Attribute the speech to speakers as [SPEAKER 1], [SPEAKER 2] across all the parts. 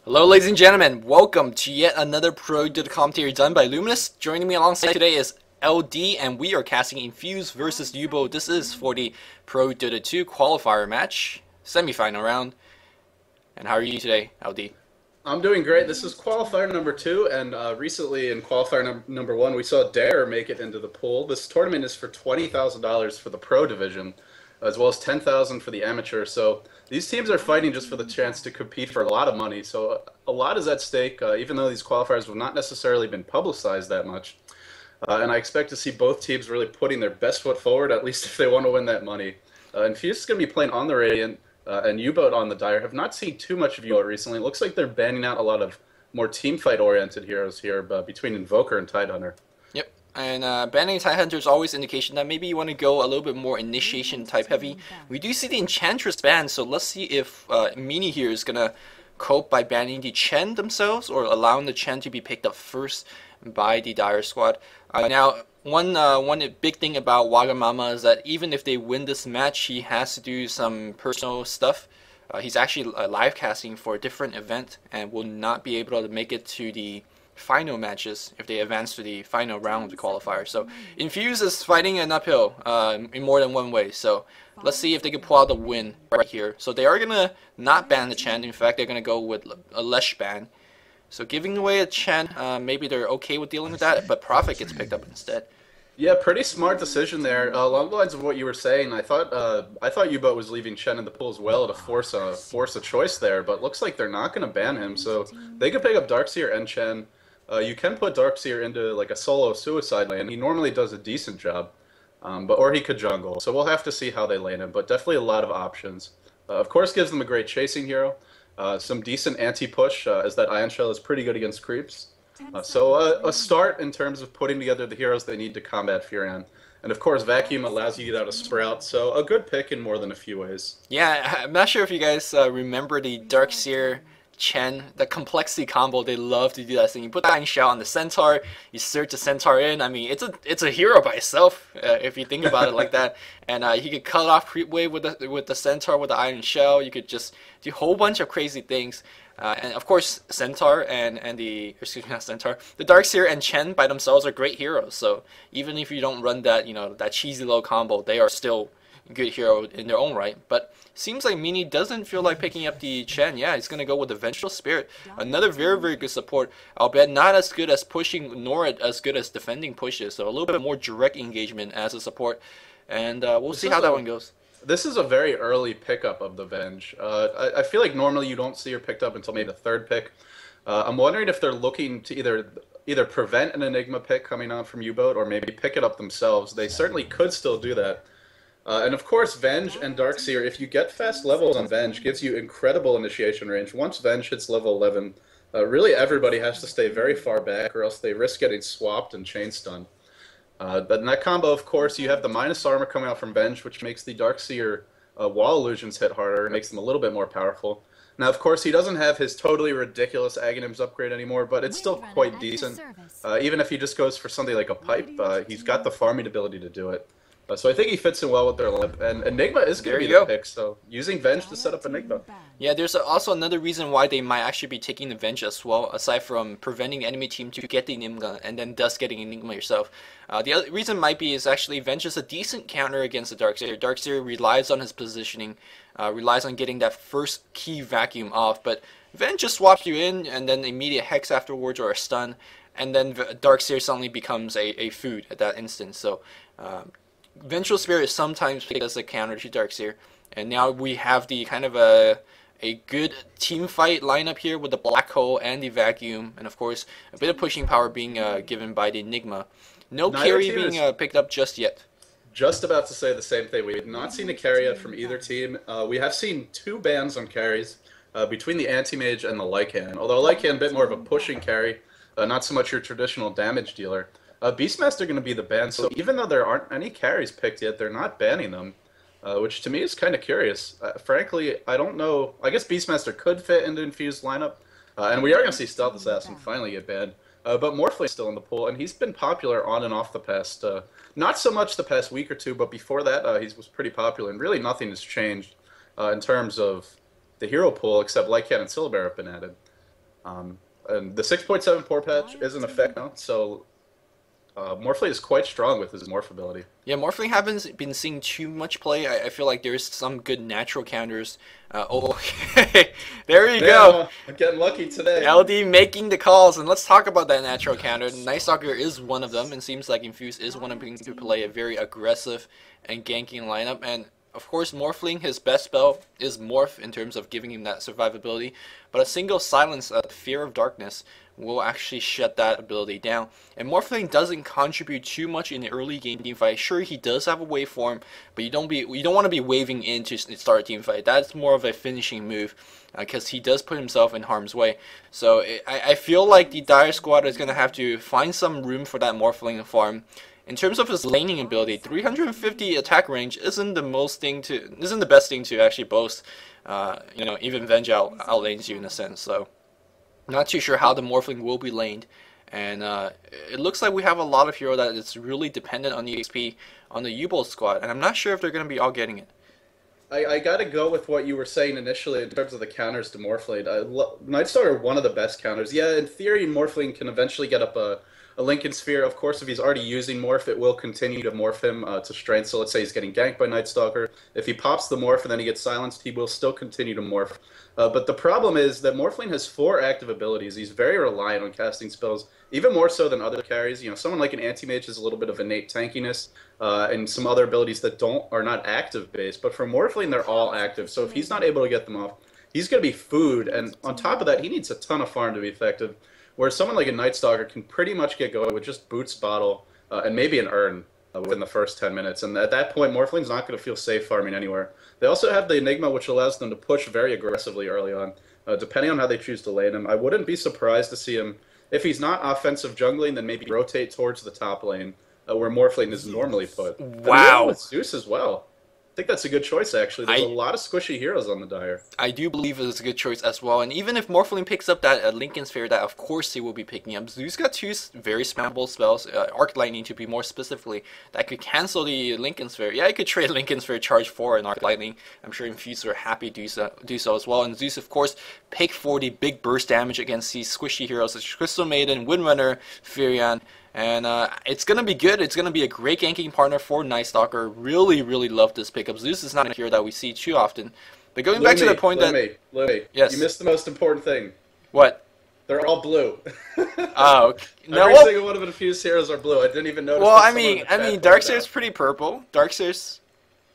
[SPEAKER 1] Hello ladies and gentlemen, welcome to yet another Pro Dota commentary done by Luminous. Joining me alongside today is LD, and we are casting Infused versus YouBoat. This is for the Pro Dota 2 Qualifier match, semi-final round. And how are you today, LD?
[SPEAKER 2] I'm doing great. This is Qualifier number 2, and recently in Qualifier number 1 we saw Dare make it into the pool. This tournament is for $20,000 for the Pro Division, as well as $10,000 for the Amateur, so these teams are fighting just for the chance to compete for a lot of money, so a lot is at stake, even though these qualifiers have not necessarily been publicized that much. And I expect to see both teams really putting their best foot forward, at least if they want to win that money. Infused is going to be playing on the Radiant, and YouBoat on the Dire. Have not seen too much of YouBoat recently. It looks like they're banning out a lot of more team fight oriented heroes here, between Invoker and Tidehunter.
[SPEAKER 1] Yep, and banning Tidehunter is always indication that maybe you want to go a little bit more initiation type heavy. We do see the Enchantress ban, so let's see if Mini here is going to cope by banning the Chen themselves or allowing the Chen to be picked up first by the Dire squad. Now, one big thing about Wagamama is that even if they win this match, he has to do some personal stuff. He's actually live casting for a different event and will not be able to make it to the final matches if they advance to the final round of the qualifier. So Infuse is fighting an uphill in more than one way. So let's see if they can pull out the win right here. So they are gonna not ban the Chen. In fact, they're gonna go with a Lesh ban. So giving away a Chen, maybe they're okay with dealing with that, but Prophet gets picked up instead.
[SPEAKER 2] Yeah, pretty smart decision there. Along the lines of what you were saying, I thought YouBoat was leaving Chen in the pool as well to force a choice there, but looks like they're not going to ban him, so they could pick up Darkseer and Chen. You can put Darkseer into like a solo suicide lane. He normally does a decent job, or he could jungle. So we'll have to see how they lane him, but definitely a lot of options. Of course, gives them a great chasing hero, some decent anti-push, as that Ion Shell is pretty good against creeps. So a start in terms of putting together the heroes they need to combat Furion. And of course, Vacuum allows you to get out a Sprout, so a good pick in more than a few ways.
[SPEAKER 1] Yeah, I'm not sure if you guys remember the Darkseer Chen, the complexity combo. They love to do that thing. You put the Iron Shell on the Centaur, you search the Centaur in. I mean, it's a hero by itself if you think about it like that. And you could cut off creep wave with the Centaur with the Iron Shell. You could just do a whole bunch of crazy things. And of course, Centaur and the Darkseer and Chen by themselves are great heroes. So even if you don't run that, that cheesy low combo, they are still a good hero in their own right. But seems like Mini doesn't feel like picking up the Chen. Yeah, he's gonna go with the Vengeful Spirit, another very good support. I'll bet not as good as pushing nor as good as defending pushes. So a little bit more direct engagement as a support, and we'll see how that one goes.
[SPEAKER 2] This is a very early pickup of the Venge. I feel like normally you don't see her picked up until maybe the third pick. I'm wondering if they're looking to either prevent an Enigma pick coming on from YouBoat or maybe pick it up themselves. They certainly could still do that. And of course, Venge and Darkseer, if you get fast levels on Venge, gives you incredible initiation range. Once Venge hits level 11, really everybody has to stay very far back or else they risk getting swapped and chain stunned. But in that combo, of course, you have the minus armor coming out from Venge, which makes the Darkseer wall illusions hit harder. It makes them a little bit more powerful. Now, of course, he doesn't have his totally ridiculous Aghanims upgrade anymore, but it's still quite decent. Even if he just goes for something like a pipe, he's got the farming ability to do it. So I think he fits in well with their lineup, and Enigma is going to be the pick, so using Venge to set up Enigma.
[SPEAKER 1] Yeah, there's also another reason why they might actually be taking the Venge as well, aside from preventing the enemy team to get the Enigma, and then thus getting Enigma yourself. The other reason might be is actually Venge is a decent counter against the Darkseer. Darkseer relies on his positioning, relies on getting that first key vacuum off, but Venge just swaps you in, and then immediate Hex afterwards, or a stun, and then Darkseer suddenly becomes a food at that instant, so... Vengeful Spirit is sometimes picked as a counter to Darkseer, and now we have the kind of a good team fight lineup here with the Black Hole and the Vacuum, and of course a bit of pushing power being given by the Enigma. No carry being picked up just yet.
[SPEAKER 2] Just about to say the same thing. We have not seen a carry yet from either team. We have seen 2 bans on carries between the Anti-Mage and the Lycan, although Lycan a bit more of a pushing carry, not so much your traditional damage dealer. Beastmaster going to be the ban, so even though there aren't any carries picked yet, they're not banning them, which to me is kind of curious. Frankly, I don't know. I guess Beastmaster could fit into Infused lineup, and we are going to see Stealth Assassin finally get banned. But Morphle's still in the pool, and he's been popular on and off the past, not so much the past week or two, but before that he was pretty popular, and really nothing has changed in terms of the hero pool, except Lycan and Syllabear have been added. And the 6.7 pore patch is in effect now, so Morphling is quite strong with his morph ability.
[SPEAKER 1] Yeah, Morphling haven't been seeing too much play. I feel like there's some good natural counters. There you go.
[SPEAKER 2] I'm getting lucky today.
[SPEAKER 1] LD making the calls, and let's talk about that natural counter. Night Stalker is one of them, and seems like Infused is one of them to play a very aggressive and ganking lineup. And of course, Morphling, his best spell is Morph in terms of giving him that survivability, but a single silence, Fear of Darkness, will actually shut that ability down. And Morphling doesn't contribute too much in the early game teamfight. Sure, he does have a waveform, but you don't want to be waving in to start a teamfight. That's more of a finishing move, because he does put himself in harm's way. So I feel like the Dire Squad is going to have to find some room for that Morphling farm. In terms of his laning ability, 350 attack range isn't the best thing to actually boast. Even Venge outlanes you in a sense. So, not too sure how the Morphling will be laned, and it looks like we have a lot of hero that is really dependent on the XP on the YouBoat squad, and I'm not sure if they're going to be all getting it.
[SPEAKER 2] I gotta go with what you were saying initially in terms of the counters to Morphling. Nightstar are one of the best counters. Yeah, in theory, Morphling can eventually get up a Lincoln Sphere. Of course, if he's already using Morph, it will continue to morph him to strength. So let's say he's getting ganked by Night Stalker. If he pops the Morph and then he gets silenced, he will still continue to morph. But the problem is that Morphling has 4 active abilities. He's very reliant on casting spells, even more so than other carries. Someone like an Anti-Mage has a little bit of innate tankiness and some other abilities that are not active-based. But for Morphling, they're all active. So if he's not able to get them off, he's going to be food. And on top of that, he needs a ton of farm to be effective. Whereas someone like a Night Stalker can pretty much get going with just Boots Bottle and maybe an Urn within the first 10 minutes. And at that point, Morphling's not going to feel safe farming anywhere. They also have the Enigma, which allows them to push very aggressively early on, depending on how they choose to lane him. I wouldn't be surprised to see him, if he's not offensive jungling, then maybe rotate towards the top lane, where Morphling is normally put.
[SPEAKER 1] Wow.
[SPEAKER 2] With Zeus as well. I think that's a good choice, actually. There's a lot of squishy heroes on the Dire.
[SPEAKER 1] I do believe it's a good choice as well. And even if Morphling picks up that Lincoln Sphere, that of course he will be picking up, Zeus got 2 very spammable spells, Arc Lightning to be more specifically, that could cancel the Lincoln Sphere. Yeah, I could trade Lincoln Sphere charge 4 and Arc Lightning. I'm sure Infused are happy to do so as well. And Zeus, of course, pick for the big burst damage against these squishy heroes such as Crystal Maiden, Windrunner, Furion. And it's going to be good. It's going to be a great ganking partner for Night Stalker. Really, really love this pickup. Zeus is not a hero that we see too often. But going back to the point
[SPEAKER 2] yes. You missed the most important thing.
[SPEAKER 1] What?
[SPEAKER 2] They're all blue.
[SPEAKER 1] Oh, okay.
[SPEAKER 2] Every single one of the Infused heroes are blue. I didn't even notice.
[SPEAKER 1] Well, I mean, Darkseer's pretty purple. Darkseer's,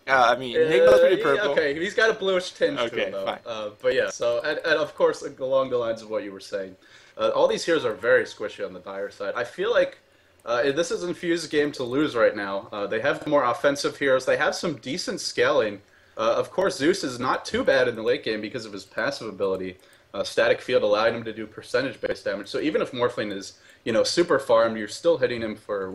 [SPEAKER 1] Enigma's pretty purple.
[SPEAKER 2] Okay, he's got a bluish tinge to him, though.
[SPEAKER 1] Fine.
[SPEAKER 2] But yeah, so, and of course, along the lines of what you were saying, all these heroes are very squishy on the Dire side. I feel like this is Infused's game to lose right now. They have more offensive heroes. They have some decent scaling. Of course, Zeus is not too bad in the late game because of his passive ability. Static Field allowing him to do percentage-based damage. So even if Morphling is, super farmed, you're still hitting him for,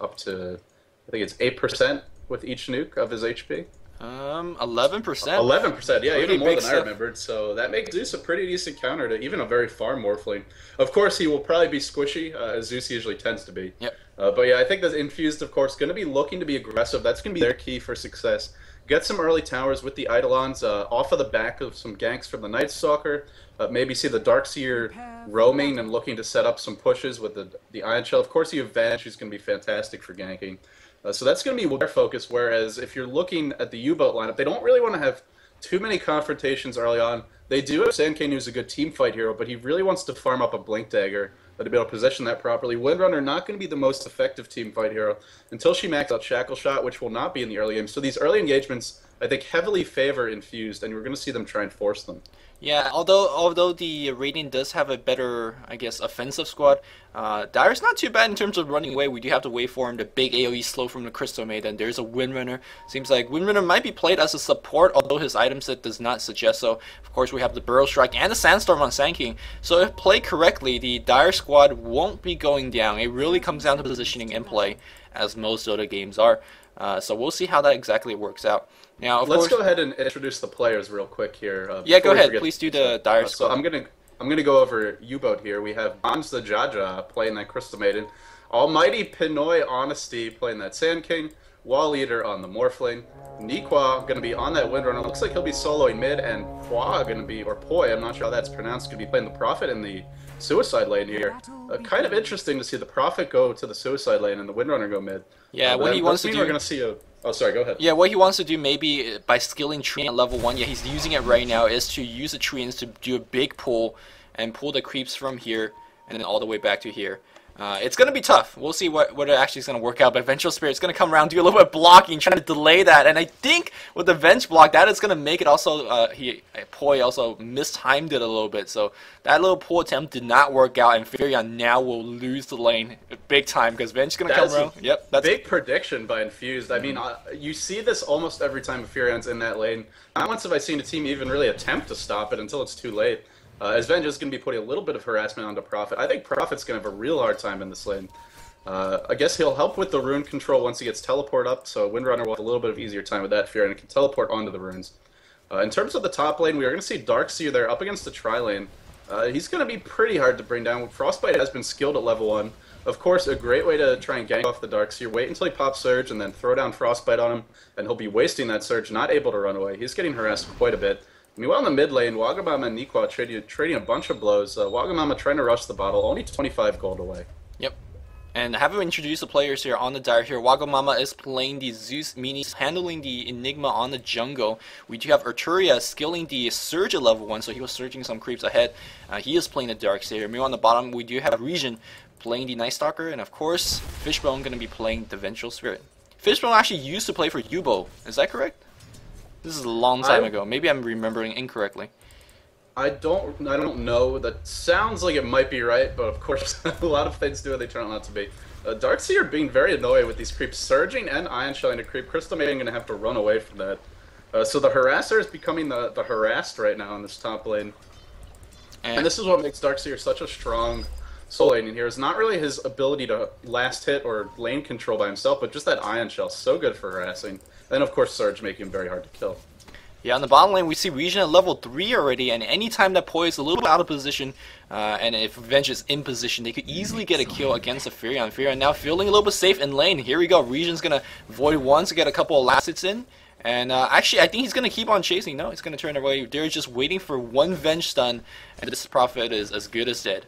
[SPEAKER 2] up to, I think it's 8% with each nuke of his HP?
[SPEAKER 1] 11%.
[SPEAKER 2] 11%, yeah, even more than
[SPEAKER 1] stuff.
[SPEAKER 2] I remembered. So that makes Zeus a pretty decent counter to even a very farm Morphling. Of course, he will probably be squishy, as Zeus usually tends to be.
[SPEAKER 1] Yep.
[SPEAKER 2] But yeah, I think that Infused, of course, going to be looking to be aggressive. That's going to be their key for success. Get some early towers with the Eidolons off of the back of some ganks from the Night Stalker. Maybe see the Darkseer roaming and looking to set up some pushes with the Ion Shell. Of course, you have Vanish, who's going to be fantastic for ganking. So that's going to be their focus, whereas if you're looking at the YouBoat lineup, they don't really want to have too many confrontations early on. They do have Sandkane, who's a good team fight hero, but he really wants to farm up a Blink Dagger to be able to position that properly. Windrunner not going to be the most effective team fight hero until she maxes out Shackle Shot, which will not be in the early game. So these early engagements, I think, heavily favor Infused, and we're going to see them try and force them.
[SPEAKER 1] Yeah, although the Radiant does have a better, I guess, offensive squad, Dire's not too bad in terms of running away. We do have to wait for him, the big AoE slow from the Crystal Maiden. There's a Windrunner. Seems like Windrunner might be played as a support, although his item set does not suggest so. Of course, we have the Burrow Strike and the Sandstorm on Sand King. So if played correctly, the Dire squad won't be going down. It really comes down to positioning and play, as most Dota games are. So we'll see how that exactly works out. Now,
[SPEAKER 2] let's go ahead and introduce the players real quick here.
[SPEAKER 1] Yeah, go ahead. Please do the Dire squad.
[SPEAKER 2] So I'm gonna go over YouBoat here. We have Bonds the Jaja playing that Crystal Maiden, Almighty Pinoy Honesty playing that Sand King, Wall Eater on the Morph lane. Niqua going to be on that Windrunner. Looks like he'll be soloing mid, and Poi going to be, or Poi, I'm not sure how that's pronounced, going to be playing the Prophet in the Suicide lane here. Kind of interesting to see the Prophet go to the Suicide lane and the Windrunner go mid.
[SPEAKER 1] Yeah, what he wants to do...
[SPEAKER 2] We're going to see a... Oh, sorry, go ahead.
[SPEAKER 1] Yeah, what he wants to do maybe by skilling Tree at level 1, yeah, he's using it right now, is to use the Treants to do a big pull and pull the creeps from here and then all the way back to here. It's going to be tough. We'll see what it actually is going to work out, but Vengeful Spirit's going to come around, do a little bit of blocking, trying to delay that, and I think with the Venge block, that is going to make it also, Poi also mistimed it a little bit, so that little pull attempt did not work out, and Furion now will lose the lane big time, because Venge is going to come around. Yep, that's
[SPEAKER 2] big prediction by Infused. I mean, you see this almost every time Furion's in that lane. Not once have I seen a team even really attempt to stop it until it's too late. As Venge is going to be putting a little bit of harassment onto Prophet. I think Prophet's going to have a real hard time in this lane. I guess he'll help with the rune control once he gets teleport up, so Windrunner will have a little bit of easier time with that Fury, and can teleport onto the runes. In terms of the top lane, we are going to see Darkseer there up against the tri-lane. He's going to be pretty hard to bring down. Frostbite has been skilled at level 1. Of course, a great way to try and gank off the Darkseer. Wait until he pops Surge and then throw down Frostbite on him, and he'll be wasting that Surge, not able to run away. He's getting harassed quite a bit. Meanwhile, in the mid lane, Wagamama and Niqua trading a bunch of blows. Wagamama trying to rush the bottle, only 25 gold away.
[SPEAKER 1] Yep. And having introduced the players here on the Dire here, Wagamama is playing the Zeus minis, handling the Enigma on the jungle. We do have Arturia skilling the Surge at level 1, so he was surging some creeps ahead. He is playing the Darkseer. Meanwhile, on the bottom, we do have Region playing the Night Stalker, and of course, Fishbone going to be playing the Vengeful Spirit. Fishbone actually used to play for YouBoat. Is that correct? This is a long time ago. Maybe I'm remembering incorrectly.
[SPEAKER 2] I don't know. That sounds like it might be right, but of course, a lot of things do what they turn out not to be. Darkseer being very annoying with these creeps surging and Ion Shelling to creep. Crystal Maiden going to have to run away from that. So the Harasser is becoming the harassed right now in this top lane. And this is what makes Darkseer such a strong solo lane in here. It's not really his ability to last hit or lane control by himself, but just that Ion Shell. So good for harassing. And of course, Surge making him very hard to kill.
[SPEAKER 1] Yeah, on the bottom lane, we see Region at level 3 already, and anytime that Poi is a little bit out of position, and if Venge is in position, they could easily get a kill against the Furion. Furion now feeling a little bit safe in lane. Here we go. Region's going to Void once to get a couple of last hits in. And actually, I think he's going to keep on chasing. No, he's going to turn away. They're just waiting for one Venge stun, and this Prophet is as good as dead.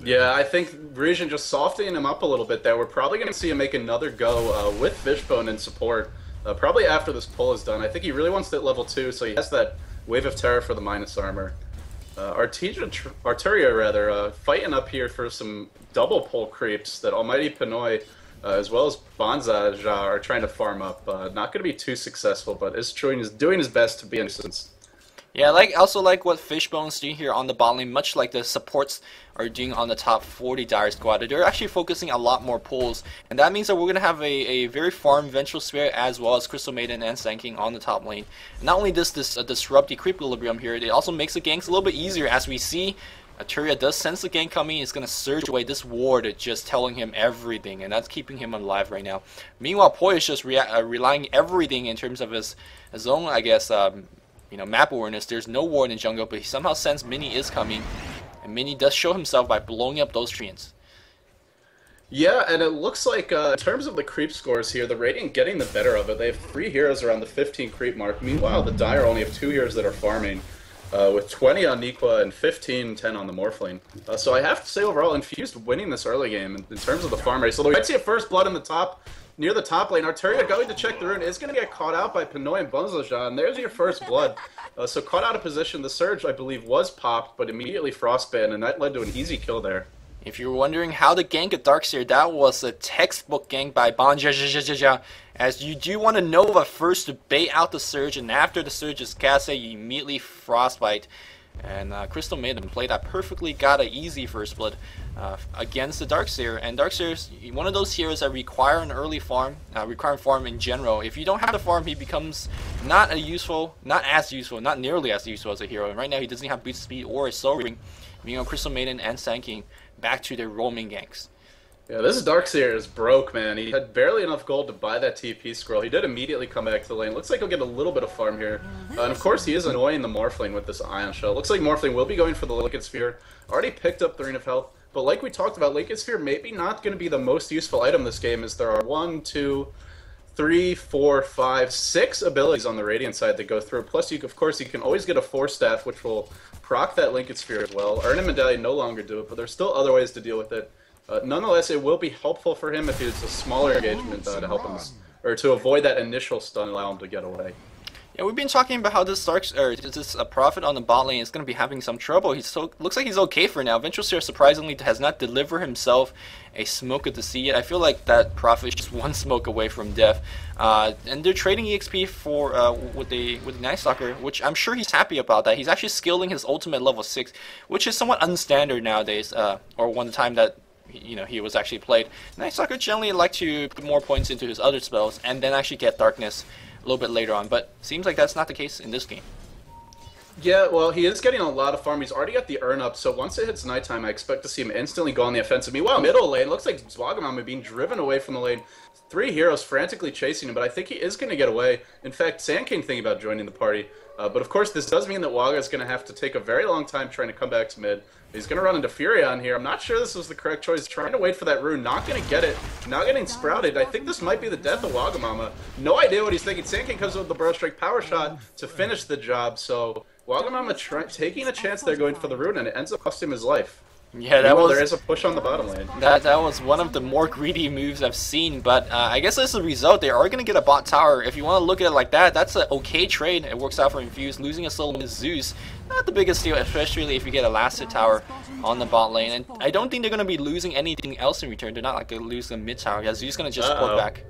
[SPEAKER 2] Yeah, I think Region just softening him up a little bit there. We're probably going to see him make another go with Fishbone in support. Probably after this pull is done. I think he really wants to hit level 2, so he has that Wave of Terror for the minus armor. Arturia, fighting up here for some double pull creeps that Almighty Pinoy, as well as Banza are trying to farm up. Not going to be too successful, but is doing his best to be in distance.
[SPEAKER 1] Yeah, I also like what Fishbone's doing here on the bot lane, much like the supports are doing on the top 40 Dire squad. They're actually focusing a lot more pulls, and that means that we're going to have a very farm Vengeful Spirit as well as Crystal Maiden and Sanking on the top lane. And not only does this disrupt the creep equilibrium here, it also makes the ganks a little bit easier. As we see, Arturia does sense the gank coming. It's going to surge away this ward, just telling him everything, and that's keeping him alive right now. Meanwhile, Poi is just relying everything in terms of his own, I guess, map awareness. There's no ward in jungle, but he somehow senses Mini is coming, and Mini does show himself by blowing up those treants.
[SPEAKER 2] Yeah, and it looks like in terms of the creep scores here, the Radiant getting the better of it. They have 3 heroes around the 15 creep mark. Meanwhile, the Dire only have 2 heroes that are farming, with 20 on Niqua and 10 on the Morphling. So I have to say overall, Infused winning this early game in terms of the farm race. Although we might see a first blood in the top. Near the top lane, Arturia going to check the rune is going to get caught out by Pinoy and Bunzlaja, and there's your first blood. So caught out of position, the Surge, I believe, was popped, but immediately frostbitten, and that led to an easy kill there.
[SPEAKER 1] If you're wondering how to gank a Darkseer, that was a textbook gank by Banjajajaja. As you do want to Nova first to bait out the Surge, and after the Surge is casted, you immediately Frostbite. And Crystal Maiden played that perfectly, got an easy first blood against the Darkseer. And Darkseer is one of those heroes that require an early farm, farm in general. If you don't have the farm, he becomes not nearly as useful as a hero. And right now he doesn't have boost speed or a soul ring. Crystal Maiden and Sanking back to their roaming ganks.
[SPEAKER 2] Yeah, this Darkseer is broke, man. He had barely enough gold to buy that TP scroll. He did immediately come back to the lane. Looks like he'll get a little bit of farm here. And of course, he is annoying the Morphling with this Ion Shell. Looks like Morphling will be going for the Liquid Sphere. Already picked up the Ring of Health. But like we talked about, Liquid Sphere maybe not going to be the most useful item this game, as there are 1, 2, 3, 4, 5, 6 abilities on the Radiant side that go through. Plus, of course, you can always get a Force Staff, which will proc that Linked Sphere as well. Urn and Medallion no longer do it, but there's still other ways to deal with it. Nonetheless, it will be helpful for him if it's a smaller engagement to help him, or to avoid that initial stun, allow him to get away.
[SPEAKER 1] Yeah, we've been talking about how this Prophet on the bot lane is going to be having some trouble. Looks like he's okay for now. Ventralseer surprisingly has not delivered himself a smoke of the sea yet. I feel like that Prophet is just one smoke away from death. And they're trading EXP for with the Night Stalker, which I'm sure he's happy about that. He's actually skilling his ultimate level 6, which is somewhat unstandard nowadays, or one time that he was actually played. Night Stalker generally like to put more points into his other spells and then actually get Darkness a little bit later on, but seems like that's not the case in this game.
[SPEAKER 2] Yeah, well, he is getting a lot of farm. He's already got the Urn up, so once it hits nighttime, I expect to see him instantly go on the offensive. Meanwhile, middle lane, looks like Zwagamama being driven away from the lane. 3 heroes frantically chasing him, but I think he is going to get away. In fact, Sand King thinking about joining the party. But of course, this does mean that Waga is going to have to take a very long time trying to come back to mid. He's going to run into Furion here. I'm not sure this was the correct choice. Trying to wait for that rune, not going to get it. Not getting sprouted. I think this might be the death of Wagamama. No idea what he's thinking. Sand King comes with the Burrow Strike power shot to finish the job. So Wagamama taking a chance there going for the rune, and it ends up costing him his life.
[SPEAKER 1] Yeah,
[SPEAKER 2] there is a push on the bottom lane.
[SPEAKER 1] That was one of the more greedy moves I've seen, but I guess as a result, they are going to get a bot tower. If you want to look at it like that, that's an okay trade. It works out for Infused. Losing a solo with Zeus, not the biggest deal, especially if you get a lasted tower on the bot lane. And I don't think they're going to be losing anything else in return. They're not like going to lose the mid tower. Yeah, Zeus going to just support back.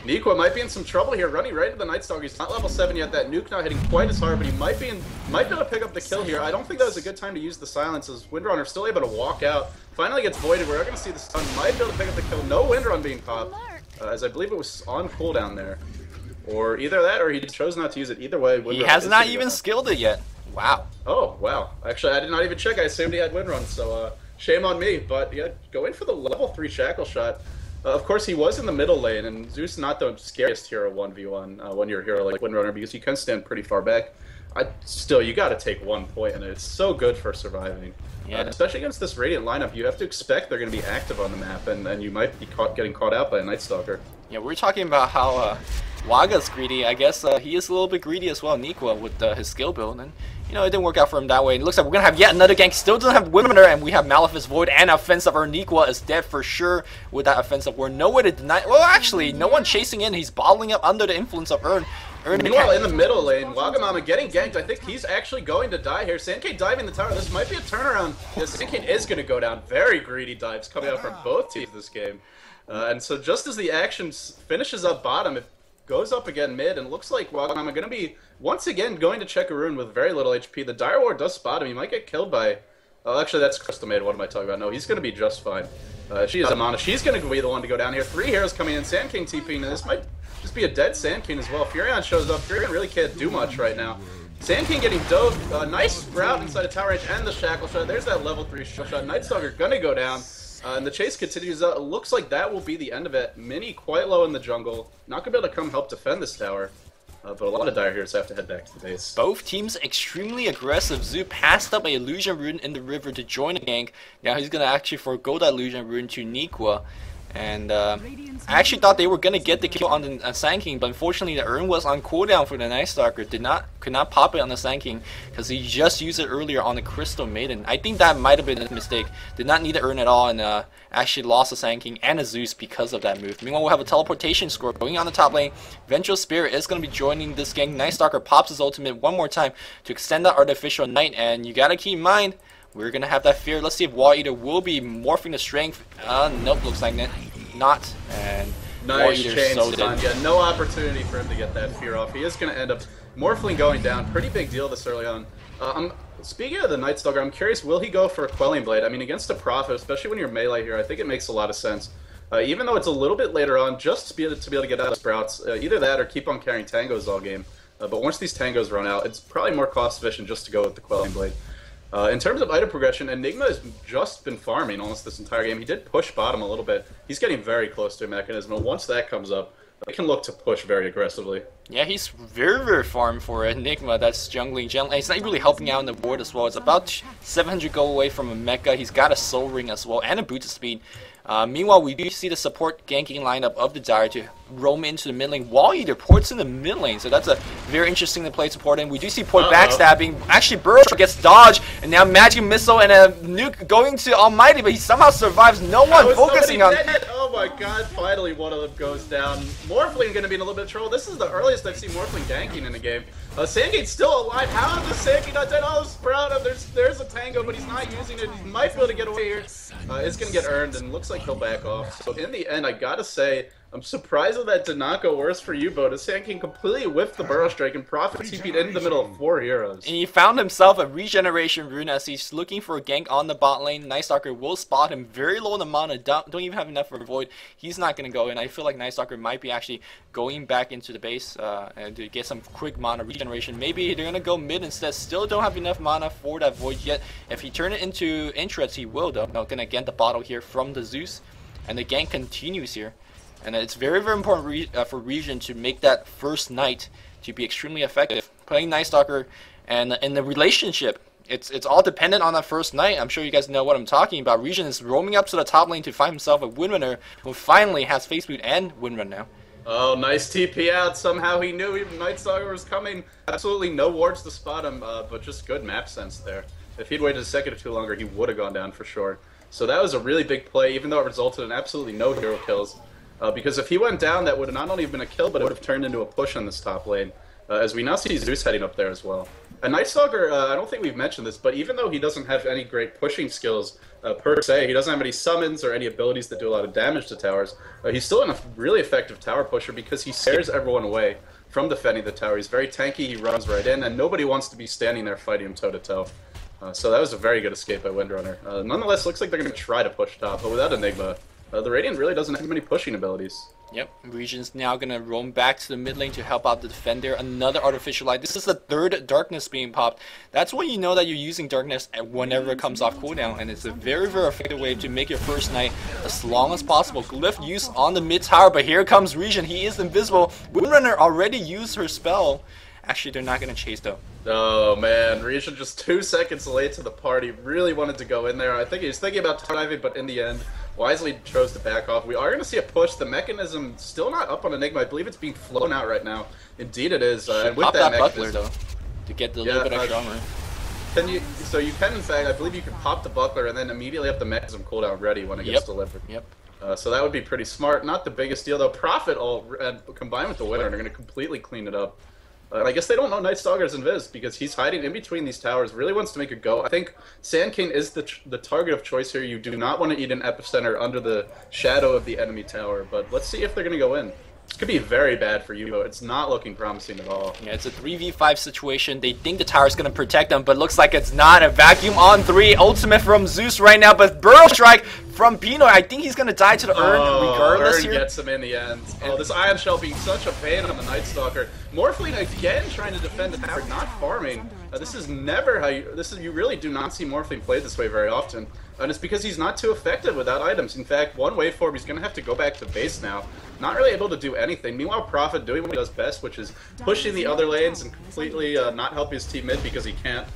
[SPEAKER 2] Nequa might be in some trouble here, running right to the Night Stalker. He's not level 7 yet. That nuke not hitting quite as hard, but he might be able to pick up the kill here. I don't think that was a good time to use the silence, as Windrunner still able to walk out. Finally gets voided. We're going to see the stun. Might be able to pick up the kill. No Windrun being popped, as I believe it was on cooldown there. Or either that, or he chose not to use it. Either way, Windrun
[SPEAKER 1] he has not even skilled it yet. Wow.
[SPEAKER 2] Oh, wow. Actually, I did not even check. I assumed he had Windrun, so shame on me. But yeah, going for the level 3 shackle shot. Of course, he was in the middle lane, and Zeus not the scariest hero 1v1 when you're a hero like Windrunner, because you can stand pretty far back. Still, you got to take 1 point, and it's so good for surviving. Yeah. Especially against this Radiant lineup, you have to expect they're going to be active on the map, and you might be getting caught out by a Night Stalker.
[SPEAKER 1] Yeah, we're talking about how Waga's greedy. I guess he is a little bit greedy as well, Nequa, with his skill build, and it didn't work out for him that way. It looks like we're going to have yet another gank. Still doesn't have Windrunner, and we have Malefic's Void and Offensive Urn. Nequa is dead for sure with that Offensive Urn. Nowhere to deny. Well, actually, no one chasing in. He's bottling up under the influence of Urn.
[SPEAKER 2] Meanwhile, in the middle lane, Wagamama getting ganked. I think he's actually going to die here. Sandcade diving the tower. This might be a turnaround. Yeah, Sandcade is going to go down. Very greedy dives coming out from both teams this game. And so just as the action finishes up bottom, it goes up again mid, and looks like Wagamama going to be, once again, going to check a rune with very little HP. The Dire Ward does spot him. He might get killed by... Oh, actually, that's Crystal Maid. What am I talking about? No, he's going to be just fine. She is Amana. She's going to be the one to go down here. 3 heroes coming in. Sand King TPing, and this might just be a dead Sand King as well. Furion shows up. Furion really can't do much right now. Sand King getting dove. Nice sprout inside of tower range and the shackle shot. There's that level 3 shot. Night Stalker going to go down. And the chase continues. It looks like that will be the end of it. Mini quite low in the jungle. Not going to be able to come help defend this tower. But a lot of Dire heroes have to head back to the base.
[SPEAKER 1] Both teams extremely aggressive. Zoo passed up an illusion rune in the river to join a gank. Now he's going to actually forgo that illusion rune to Nequa. And I actually thought they were going to get the kill on the Sand King, but unfortunately the Urn was on cooldown for the Night Stalker. Could not pop it on the Sand King because he just used it earlier on the Crystal Maiden. I think that might have been a mistake. Did not need the Urn at all, and actually lost the Sand King and a Zeus because of that move. Meanwhile, we'll have a teleportation score going on the top lane. Vengeful Spirit is going to be joining this gank. Night Stalker pops his ultimate one more time to extend that artificial night, and you got to keep in mind, we're going to have that fear. Let's see if Wall Eater will be morphing the strength. Nope, looks like not. And
[SPEAKER 2] nice chain stun. Yeah, no opportunity for him to get that fear off. He is going to end up morphling going down. Pretty big deal this early on. Speaking of the Night Stalker, I'm curious, will he go for a Quelling Blade? I mean, against a Prophet, especially when you're melee here, I think it makes a lot of sense. Even though it's a little bit later on, just to be able to get out of Sprouts, either that or keep on carrying Tangos all game. But once these Tangos run out, it's probably more cost efficient just to go with the Quelling Blade. In terms of item progression, Enigma has just been farming almost this entire game. He did push bottom a little bit. He's getting very close to a mechanism, and once that comes up, they can look to push very aggressively.
[SPEAKER 1] Yeah, he's very farm for Enigma that's jungling gently. He's not really helping out in the board as well. It's about 700 gold away from a mecha. He's got a soul ring as well and a boost speed. Meanwhile, we do see the support ganking lineup of the Dire to roam into the mid lane while he ports in the mid lane. So that's a very interesting to play support. And we do see port backstabbing. Actually, Burrow gets dodged, and now Magic Missile and a nuke going to Almighty, but he somehow survives. No one focusing on.
[SPEAKER 2] Oh my god, finally one of them goes down. Morphling going to be in a little bit of trouble. This is the earliest I've seen Morphling ganking in a game. Sandgate's still alive. How is the Sandgate not dead? Oh, Sprout, there's a Tango, but he's not using it. He might be able to get away here. It's going to get earned, and looks like he'll back off. So in the end, I gotta say, I'm surprised that did not go worse for YouBoat. As Sandking completely whiffed the Burrow Strike, and Prophet TP'd into the middle of 4 heroes.
[SPEAKER 1] And he found himself a regeneration rune as he's looking for a gank on the bot lane. Night Stalker will spot him very low in the mana. Don't even have enough for a void. He's not going to go in. I feel like Night Stalker might be actually going back into the base and to get some quick mana regeneration. Maybe they're going to go mid instead. Still don't have enough mana for that void yet. If he turn it into interest, he will though. Now going to get the bottle here from the Zeus. And the gank continues here. And it's very important for Region to make that first night to be extremely effective. Playing Night Stalker and in the relationship, it's all dependent on that first night. I'm sure you guys know what I'm talking about. Region is roaming up to the top lane to find himself a Windrunner who finally has Face Boot and Windrun now.
[SPEAKER 2] Oh, nice TP out. Somehow he knew Night Stalker was coming. Absolutely no wards to spot him, but just good map sense there. If he'd waited a second or two longer, he would have gone down for sure. So that was a really big play, even though it resulted in absolutely no hero kills. Because if he went down, that would have not only been a kill, but it would have turned into a push on this top lane. As we now see Zeus heading up there as well. And Night Stalker, I don't think we've mentioned this, but even though he doesn't have any great pushing skills per se, he doesn't have any summons or any abilities that do a lot of damage to towers, he's still a really effective tower pusher because he scares everyone away from defending the tower. He's very tanky, he runs right in, and nobody wants to be standing there fighting him toe-to-toe. So that was a very good escape by Windrunner. Nonetheless, looks like they're going to try to push top, but without Enigma, the Radiant really doesn't have many pushing abilities.
[SPEAKER 1] Yep, Region's now going to roam back to the mid lane to help out the defender. Another artificial light. This is the third darkness being popped. That's when you know that you're using darkness whenever it comes off cooldown, and it's a very effective way to make your first night as long as possible. Glyph use on the mid tower, but here comes Region. He is invisible. Windrunner already used her spell. Actually, they're not going to chase though.
[SPEAKER 2] Oh man, Region just 2 seconds late to the party. Really wanted to go in there. I think he was thinking about diving, but in the end, wisely chose to back off. We are going to see a push. The mechanism still not up on Enigma. I believe it's being flown out right now. Indeed it is. And with
[SPEAKER 1] pop that
[SPEAKER 2] mechanism,
[SPEAKER 1] buckler though, to get the little bit extra armor.
[SPEAKER 2] So you can, in fact, I believe you can pop the buckler and then immediately have the mechanism cooldown ready when it gets delivered.
[SPEAKER 1] Yep.
[SPEAKER 2] So that would be pretty smart. Not the biggest deal though. Prophet combined with the winner, they're going to completely clean it up. And I guess they don't know Night Stalker's Invis because he's hiding in between these towers, really wants to make a go. I think Sand King is the target of choice here. You do not want to eat an epicenter under the shadow of the enemy tower, but let's see if they're going to go in. This could be very bad for you, it's not looking promising at all.
[SPEAKER 1] Yeah, it's a 3v5 situation. They think the tower's going to protect them, but looks like it's not. A vacuum on 3. Ultimate from Zeus right now, but Burrow Strike from Pino. I think he's going to die to the Urn regardless here.
[SPEAKER 2] Urn gets him in the end. Oh, this Ion Shell being such a pain on the Night Stalker. Morphling again trying to defend the tower, not farming. This is never how you really do not see Morphling played this way very often. And it's because he's not too effective without items. In fact, one waveform, he's going to have to go back to base now. Not really able to do anything. Meanwhile, Prophet doing what he does best, which is pushing the other lanes and completely not helping his team mid because he can't.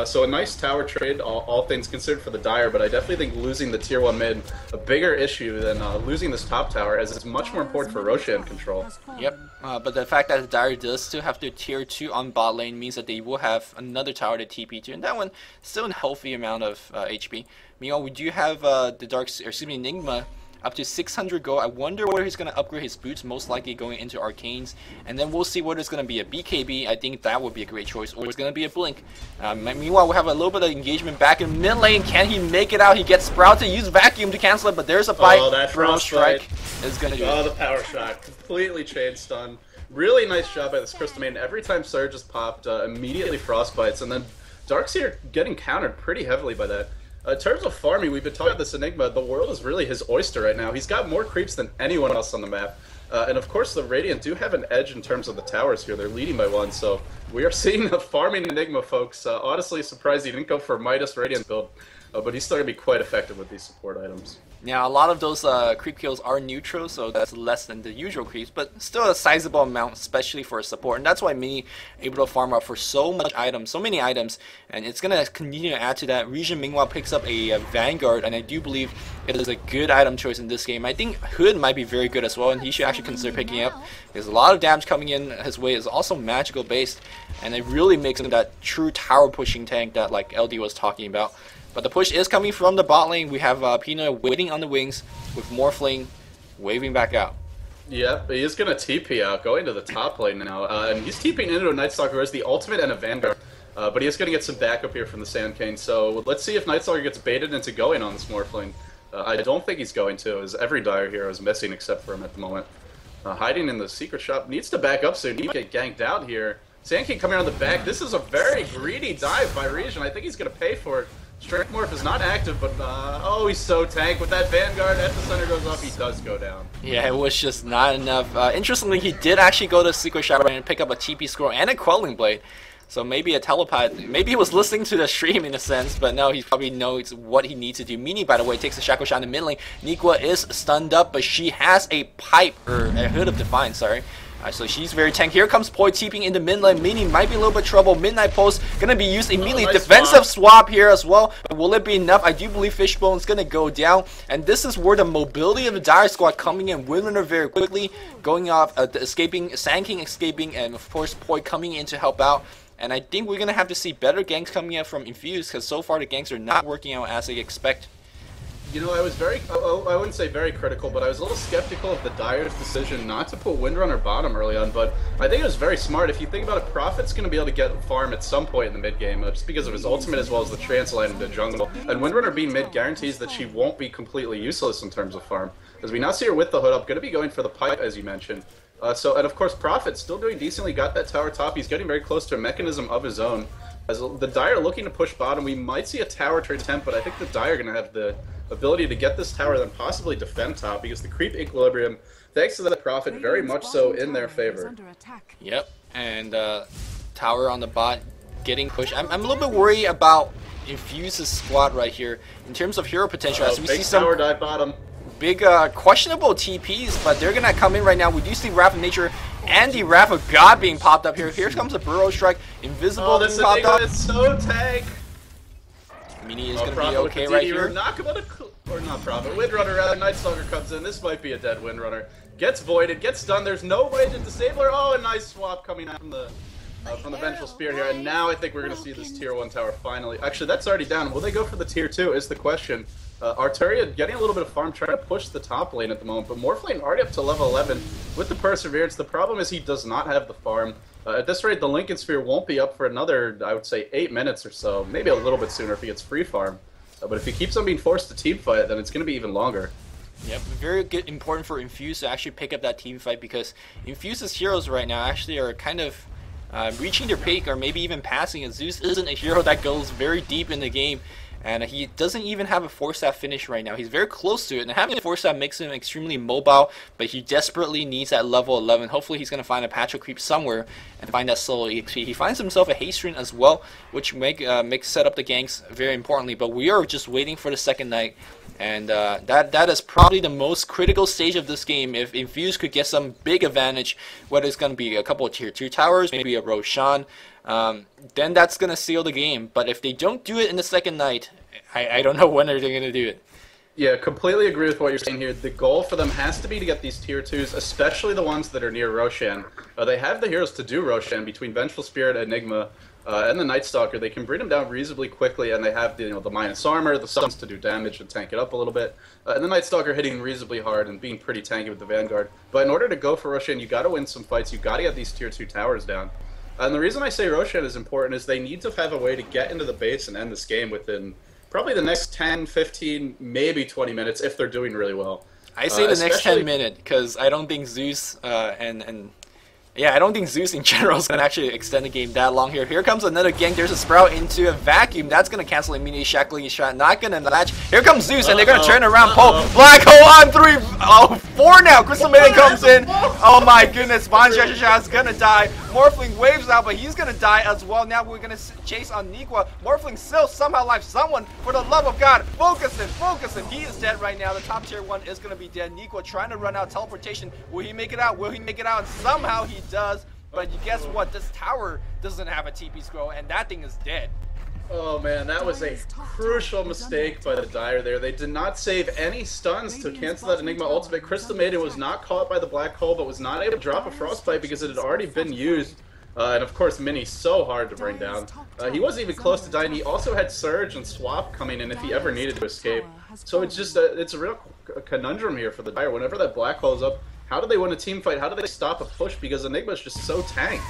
[SPEAKER 2] So a nice tower trade, all things considered, for the Dire, but I definitely think losing the tier 1 mid a bigger issue than losing this top tower, as it's much more important for Roshan control.
[SPEAKER 1] Yep, but the fact that the Dire does still have their tier 2 on bot lane means that they will have another tower to TP to, and that one still a healthy amount of HP. Meanwhile, we do have Enigma up to 600 gold. I wonder whether he's going to upgrade his boots, most likely going into Arcanes. And then we'll see whether it's going to be a BKB. I think that would be a great choice. Or it's going to be a Blink. Meanwhile, we'll have a little bit of engagement back in mid lane. Can he make it out? He gets Sprout to use Vacuum to cancel it, but there's a bite.
[SPEAKER 2] Oh, that Frost
[SPEAKER 1] Strike is going to do it.
[SPEAKER 2] Oh, the power shot. Completely chain stun. Really nice job by this Crystal Maiden. Every time Surge is popped, immediately Frostbites. And then Darkseer getting countered pretty heavily by that. In terms of farming, we've been talking about this Enigma. The world is really his oyster right now. He's got more creeps than anyone else on the map. And of course, the Radiant do have an edge in terms of the towers here. They're leading by 1, so we are seeing a farming Enigma, folks. Honestly, surprised he didn't go for a Midas Radiant build. but he's still going to be quite effective with these support items.
[SPEAKER 1] Now, a lot of those creep kills are neutral, so that's less than the usual creeps, but still a sizable amount, especially for a support. And that's why Mini able to farm up for so many items, and it's going to continue to add to that. Region, meanwhile, picks up a Vanguard, and I do believe it is a good item choice in this game. I think Hood might be very good as well, and he should actually consider picking up. There's a lot of damage coming in his way. It's also magical based, and it really makes him that true tower pushing tank that like LD was talking about. But the push is coming from the bot lane. We have Pina waiting on the wings with Morphling waving back out.
[SPEAKER 2] Yep, he is going to TP out, going to the top lane now. And he's TPing into a Nightstalker who has the ultimate and a Vanguard. But he is going to get some backup here from the Sand King. So let's see if Nightstalker gets baited into going on this Morphling. I don't think he's going to, as every Dire hero is missing except for him at the moment. Hiding in the secret shop. Needs to back up soon. He might get ganked out here. Sand King coming around the back. This is a very greedy dive by Region. I think he's going to pay for it. Strength Morph is not active, but oh, he's so tank. With that Vanguard, as the center goes off, he does go down.
[SPEAKER 1] Yeah, it was just not enough. Interestingly, he did actually go to Secret Shadow and pick up a TP scroll and a Quelling Blade. So maybe a telepath. Maybe he was listening to the stream in a sense, but no, he probably knows what he needs to do. Mini, by the way, takes a Shackle Shot in mid lane. Niqua is stunned up, but she has a pipe, or a Hood of Defiance, sorry. So she's very tank. Here comes Poi TPing into mid lane. Mini might be a little bit trouble. Midnight Pulse gonna be used immediately. Nice defensive swap here as well. But will it be enough? I do believe Fishbone's gonna go down. And this is where the mobility of the Dire squad coming in. Windrunner very quickly going off, escaping, Sand King escaping, and of course Poi coming in to help out. And I think we're gonna have to see better ganks coming out from Infused, because so far the ganks are not working out as they expect.
[SPEAKER 2] You know, I was I wouldn't say very critical, but I was a little skeptical of the Dire's decision not to put Windrunner bottom early on, but I think it was very smart. If you think about it, Prophet's going to be able to get farm at some point in the mid game, just because of his ultimate as well as the translate into jungle. And Windrunner being mid guarantees that she won't be completely useless in terms of farm. As we now see her with the Hood up, going to be going for the pipe, as you mentioned. And of course, Prophet still doing decently, got that tower top. He's getting very close to a mechanism of his own. As the Dire looking to push bottom, we might see a tower to attempt, but I think the Dire are going to have the ability to get this tower, then possibly defend top, because the creep equilibrium, thanks to the Prophet, very much so in their favor.
[SPEAKER 1] Yep, and tower on the bot getting pushed. I'm a little bit worried about Infuse's squad right here in terms of hero potential. As we see some
[SPEAKER 2] tower dive bottom.
[SPEAKER 1] Big questionable TPs, but they're gonna come in right now. We do see Wrath of Nature and the Wrath of God being popped up here. Here comes a Burrow Strike, Invisible being popped up.
[SPEAKER 2] Is so tank.
[SPEAKER 1] Mini is gonna be okay right here.
[SPEAKER 2] Knock him on or not Prophet. Windrunner rather. Nightstalker comes in. This might be a dead Windrunner. Gets voided, gets stunned. There's no way to disable her. Oh, a nice swap coming out from the Vengeful Spear here. And now I think we're gonna see this tier 1 tower finally. Actually, that's already down. Will they go for the tier 2 is the question. Arturia getting a little bit of farm, trying to push the top lane at the moment, but Morphling already up to level 11 with the Perseverance. The problem is he does not have the farm. At this rate, the Lincoln Sphere won't be up for another, I would say, 8 minutes or so, maybe a little bit sooner if he gets free farm. But if he keeps on being forced to team fight, then it's going to be even longer.
[SPEAKER 1] Yep, very good, important for Infuse to actually pick up that team fight, because Infuse's heroes right now actually are kind of reaching their peak, or maybe even passing, as Zeus isn't a hero that goes very deep in the game. And he doesn't even have a 4-star finish right now. He's very close to it. And having a 4-star makes him extremely mobile, but he desperately needs that level 11. Hopefully he's going to find a patch of creep somewhere and find that solo EXP. He finds himself a haste rune as well, which makes set up the ganks very importantly. But we are just waiting for the second night. And that is probably the most critical stage of this game. If Infuse could get some big advantage, whether it's going to be a couple of tier 2 towers, maybe a Roshan, then that's going to seal the game. But if they don't do it in the second night, I don't know when they're going to do it.
[SPEAKER 2] Yeah, completely agree with what you're saying here. The goal for them has to be to get these tier 2s, especially the ones that are near Roshan. They have the heroes to do Roshan between Vengeful Spirit, Enigma, and the Night Stalker. They can bring them down reasonably quickly, and they have the, the minus armor, the suns to do damage and tank it up a little bit. And the Night Stalker hitting reasonably hard and being pretty tanky with the Vanguard. But in order to go for Roshan, you got to win some fights. You got to get these tier 2 towers down. And the reason I say Roshan is important is they need to have a way to get into the base and end this game within probably the next 10, 15, maybe 20 minutes if they're doing really well.
[SPEAKER 1] I say the next 10 minutes, because I don't think Zeus and Yeah, I don't think Zeus in general is going to actually extend the game that long here. Here comes another gank. There's a Sprout into a vacuum. That's going to cancel immediately. Shackling shot. Not going to match. Here comes Zeus, and they're going to turn around. Pull. Black hole on 3. Oh, 4 now. Crystal Maiden comes in. Oh my goodness. Von Shashashas is going to die. Morphling waves out, but he's going to die as well. Now we're going to chase on Nikwa. Morphling still somehow life someone. For the love of God, focus him. Focus him. He is dead right now. The top tier 1 is going to be dead. Nikwa trying to run out teleportation. Will he make it out? Will he make it out? And somehow he does, but you guess what? This tower doesn't have a TP scroll, and that thing is dead.
[SPEAKER 2] Oh man, that was a crucial mistake by the Dire there. They did not save any stuns to cancel that Enigma ultimate. Crystal Maiden was not caught by the black hole, but was not able to drop a frostbite because it had already been used. And of course, Mini so hard to bring down. He wasn't even close to dying. He also had Surge and Swap coming in if he ever needed to escape. So it's just it's a real conundrum here for the Dire. Whenever that black hole is up, how do they win a team fight? How do they stop a push? Because Enigma is just so tanked.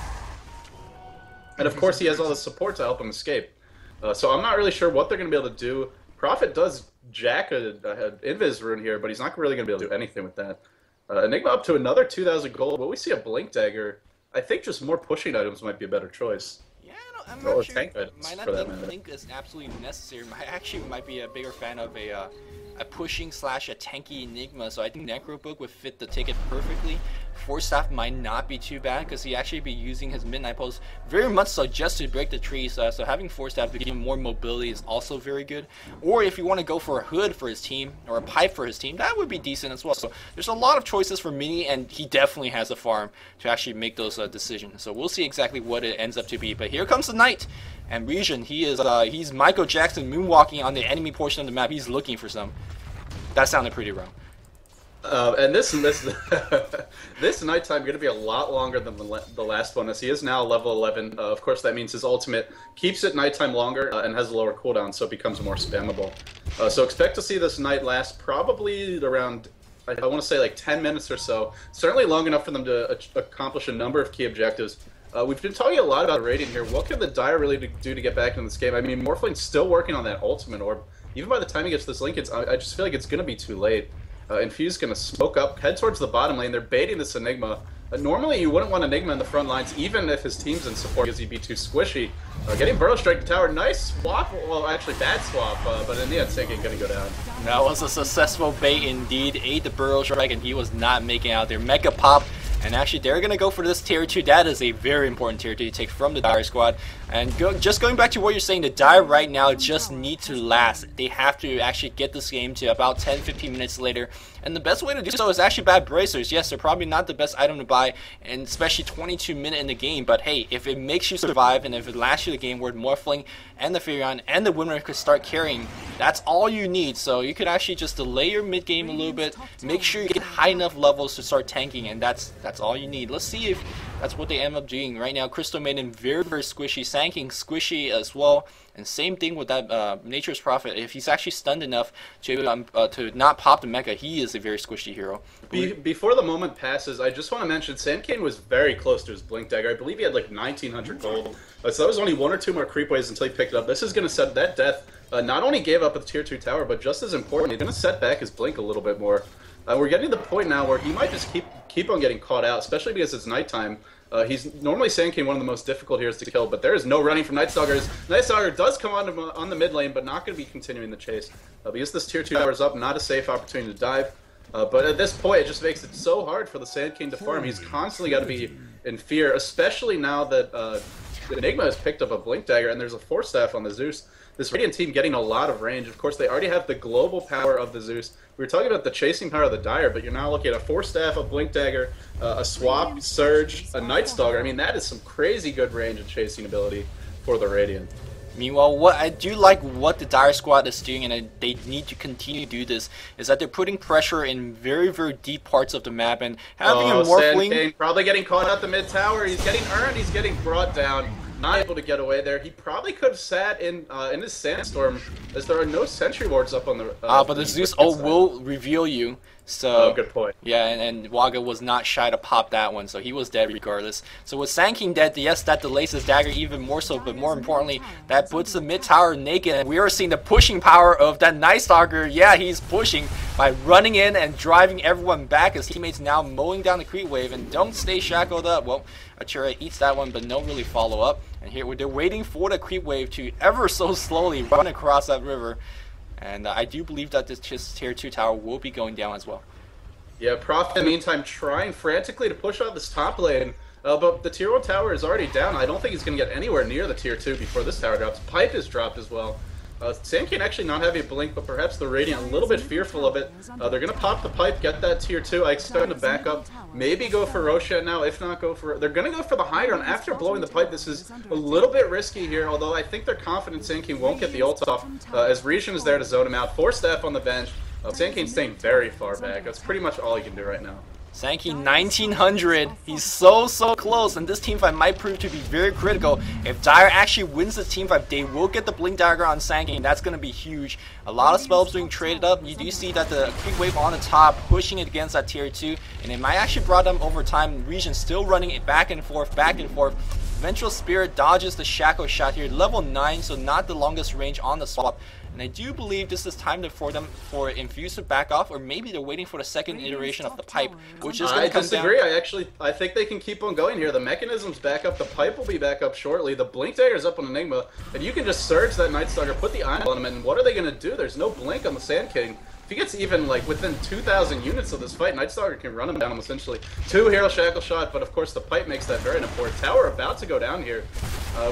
[SPEAKER 2] And of course, he has all the support to help him escape. So I'm not really sure what they're going to be able to do. Prophet does jack a Invis rune here, but he's not really going to be able to do anything with that. Enigma up to another 2,000 gold. Will we see a Blink Dagger? I think just more pushing items might be a better choice.
[SPEAKER 1] Yeah, I'm not sure.
[SPEAKER 2] Tank items
[SPEAKER 1] Might
[SPEAKER 2] for
[SPEAKER 1] not
[SPEAKER 2] that matter.
[SPEAKER 1] think is absolutely necessary. I actually might be a bigger fan of a pushing / a tanky Enigma, so I think Necrobook would fit the ticket perfectly. Force Staff might not be too bad because he actually be using his Midnight Pulse very much so just to break the trees, so having Force Staff to give him more mobility is also very good. Or if you want to go for a Hood for his team, or a Pipe for his team, that would be decent as well. So there's a lot of choices for Mini, and he definitely has a farm to actually make those decisions. So we'll see exactly what it ends up to be. But here comes the Knight, and Region, he's Michael Jackson moonwalking on the enemy portion of the map. He's looking for some. That sounded pretty wrong.
[SPEAKER 2] And this this nighttime going to be a lot longer than the last one, as he is now level 11. Of course, that means his ultimate keeps it nighttime longer and has a lower cooldown, so it becomes more spammable. So expect to see this night last probably around, I want to say like 10 minutes or so. Certainly long enough for them to accomplish a number of key objectives. We've been talking a lot about raiding here. What can the Dire really do to get back in this game? I mean, Morphling's still working on that ultimate orb. Even by the time he gets to this link, I just feel like it's going to be too late. Infused going to smoke up, head towards the bottom lane. They're baiting this Enigma. Normally, you wouldn't want Enigma in the front lines, even if his team's in support, because he'd be too squishy. Getting Burrow Strike to tower. Nice swap. Well, actually, bad swap, but in the end, Sink ain't going to go down.
[SPEAKER 1] That was a successful bait indeed. Ate the Burrow Strike, and he was not making out their Mega Pop. And actually, they're going to go for this tier 2. That is a very important tier 2 to take from the Dire squad. And just going back to what you're saying, the Dire right now just need to last. They have to actually get this game to about 10-15 minutes later. And the best way to do so is actually bad bracers. Yes, they're probably not the best item to buy, and especially 22 minutes in the game. But hey, if it makes you survive and if it lasts you the game where Morphling and the Furion and the Winner could start carrying, that's all you need. So you could actually just delay your mid game a little bit, make sure you get high enough levels to start tanking, and that's all you need. Let's see if that's what they end up doing. Right now, Crystal Maiden very squishy, Sanking squishy as well. And same thing with that Nature's Prophet. If he's actually stunned enough to not pop the mecha, he is a very squishy hero.
[SPEAKER 2] Before the moment passes, I just want to mention Sandkane was very close to his Blink Dagger. I believe he had like 1,900 gold. So that was only 1 or 2 more creep waves until he picked it up. This is going to set that death. Not only gave up a tier 2 tower, but just as important, he's going to set back his Blink a little bit more. We're getting to the point now where he might just keep on getting caught out, especially because it's nighttime. He's normally Sandkane, one of the most difficult heroes to kill, but there is no running from Nightstalker. Nightstalker does come on the mid lane, but not going to be continuing the chase. Because this tier 2 tower is up, not a safe opportunity to dive. But at this point, it just makes it so hard for the Sand King to farm. He's constantly got to be in fear, especially now that Enigma has picked up a Blink Dagger and there's a Force Staff on the Zeus. This Radiant team getting a lot of range. Of course, they already have the global power of the Zeus. We were talking about the chasing power of the Dire, but you're now looking at a Force Staff, a Blink Dagger, a Swap, Surge, a Nightstalker. I mean, that is some crazy good range and chasing ability for the Radiant.
[SPEAKER 1] Meanwhile, what I do like what the Dire squad is doing, and they need to continue to do this, is that they're putting pressure in very deep parts of the map and having a Morphling.
[SPEAKER 2] Probably getting caught at the mid tower. He's getting earned. He's getting brought down. Not able to get away there. He probably could have sat in his Sandstorm, as there are no sentry wards up on the.
[SPEAKER 1] But the Zeus ult will reveal you. So
[SPEAKER 2] good point.
[SPEAKER 1] Yeah, and Waga was not shy to pop that one, so he was dead regardless. So with Sand King dead, yes, that delays his dagger even more so, but more importantly, that puts the mid tower naked, and we are seeing the pushing power of that Nightstalker. Yeah, he's pushing. by running in and driving everyone back. His teammates now mowing down the creep wave, and don't stay shackled up. Well, Achura eats that one, but no really follow up. And here they're waiting for the creep wave to ever so slowly run across that river. And I do believe that this tier 2 tower will be going down as well.
[SPEAKER 2] Yeah, Prof in the meantime trying frantically to push out this top lane. But the tier 1 tower is already down. I don't think he's going to get anywhere near the tier 2 before this tower drops. Pipe is dropped as well. Sand King actually not having a blink, but perhaps the Radiant a little bit fearful of it. They're going to pop the pipe, get that tier 2. I expect them to back up. Maybe go for Roshan now, if not go for... They're going to go for the high ground after blowing the pipe. This is a little bit risky here, although I think they're confident Sand King won't get the ult off, as Regen is there to zone him out. 4 staff on the bench. Sand King's staying very far back. That's pretty much all he can do right now.
[SPEAKER 1] Sand King 1900. He's so close, and this teamfight might prove to be very critical. If Dire actually wins this teamfight, they will get the Blink Dagger on Sand King. That's going to be huge. A lot of spells being traded up. You do see that the creep wave on the top pushing it against that tier 2, and it might actually brought them over time. Regen still running it back and forth, back and forth. Vengeful Spirit dodges the Shackle shot here. Level 9, so not the longest range on the swap. And I do believe this is time for them for Infused to back off, or maybe they're waiting for the second iteration of the pipe, which is going to come down.
[SPEAKER 2] I disagree. I think they can keep on going here. The mechanism's back up. The pipe will be back up shortly. The Blink Dagger's up on Enigma, and you can just surge that Night Stalker, put the Ion element, and what are they going to do? There's no blink on the Sand King. If he gets even like within 2,000 units of this fight, Night Stalker can run him down essentially. 2 Hero Shackle shot, but of course the pipe makes that very important. Tower about to go down here.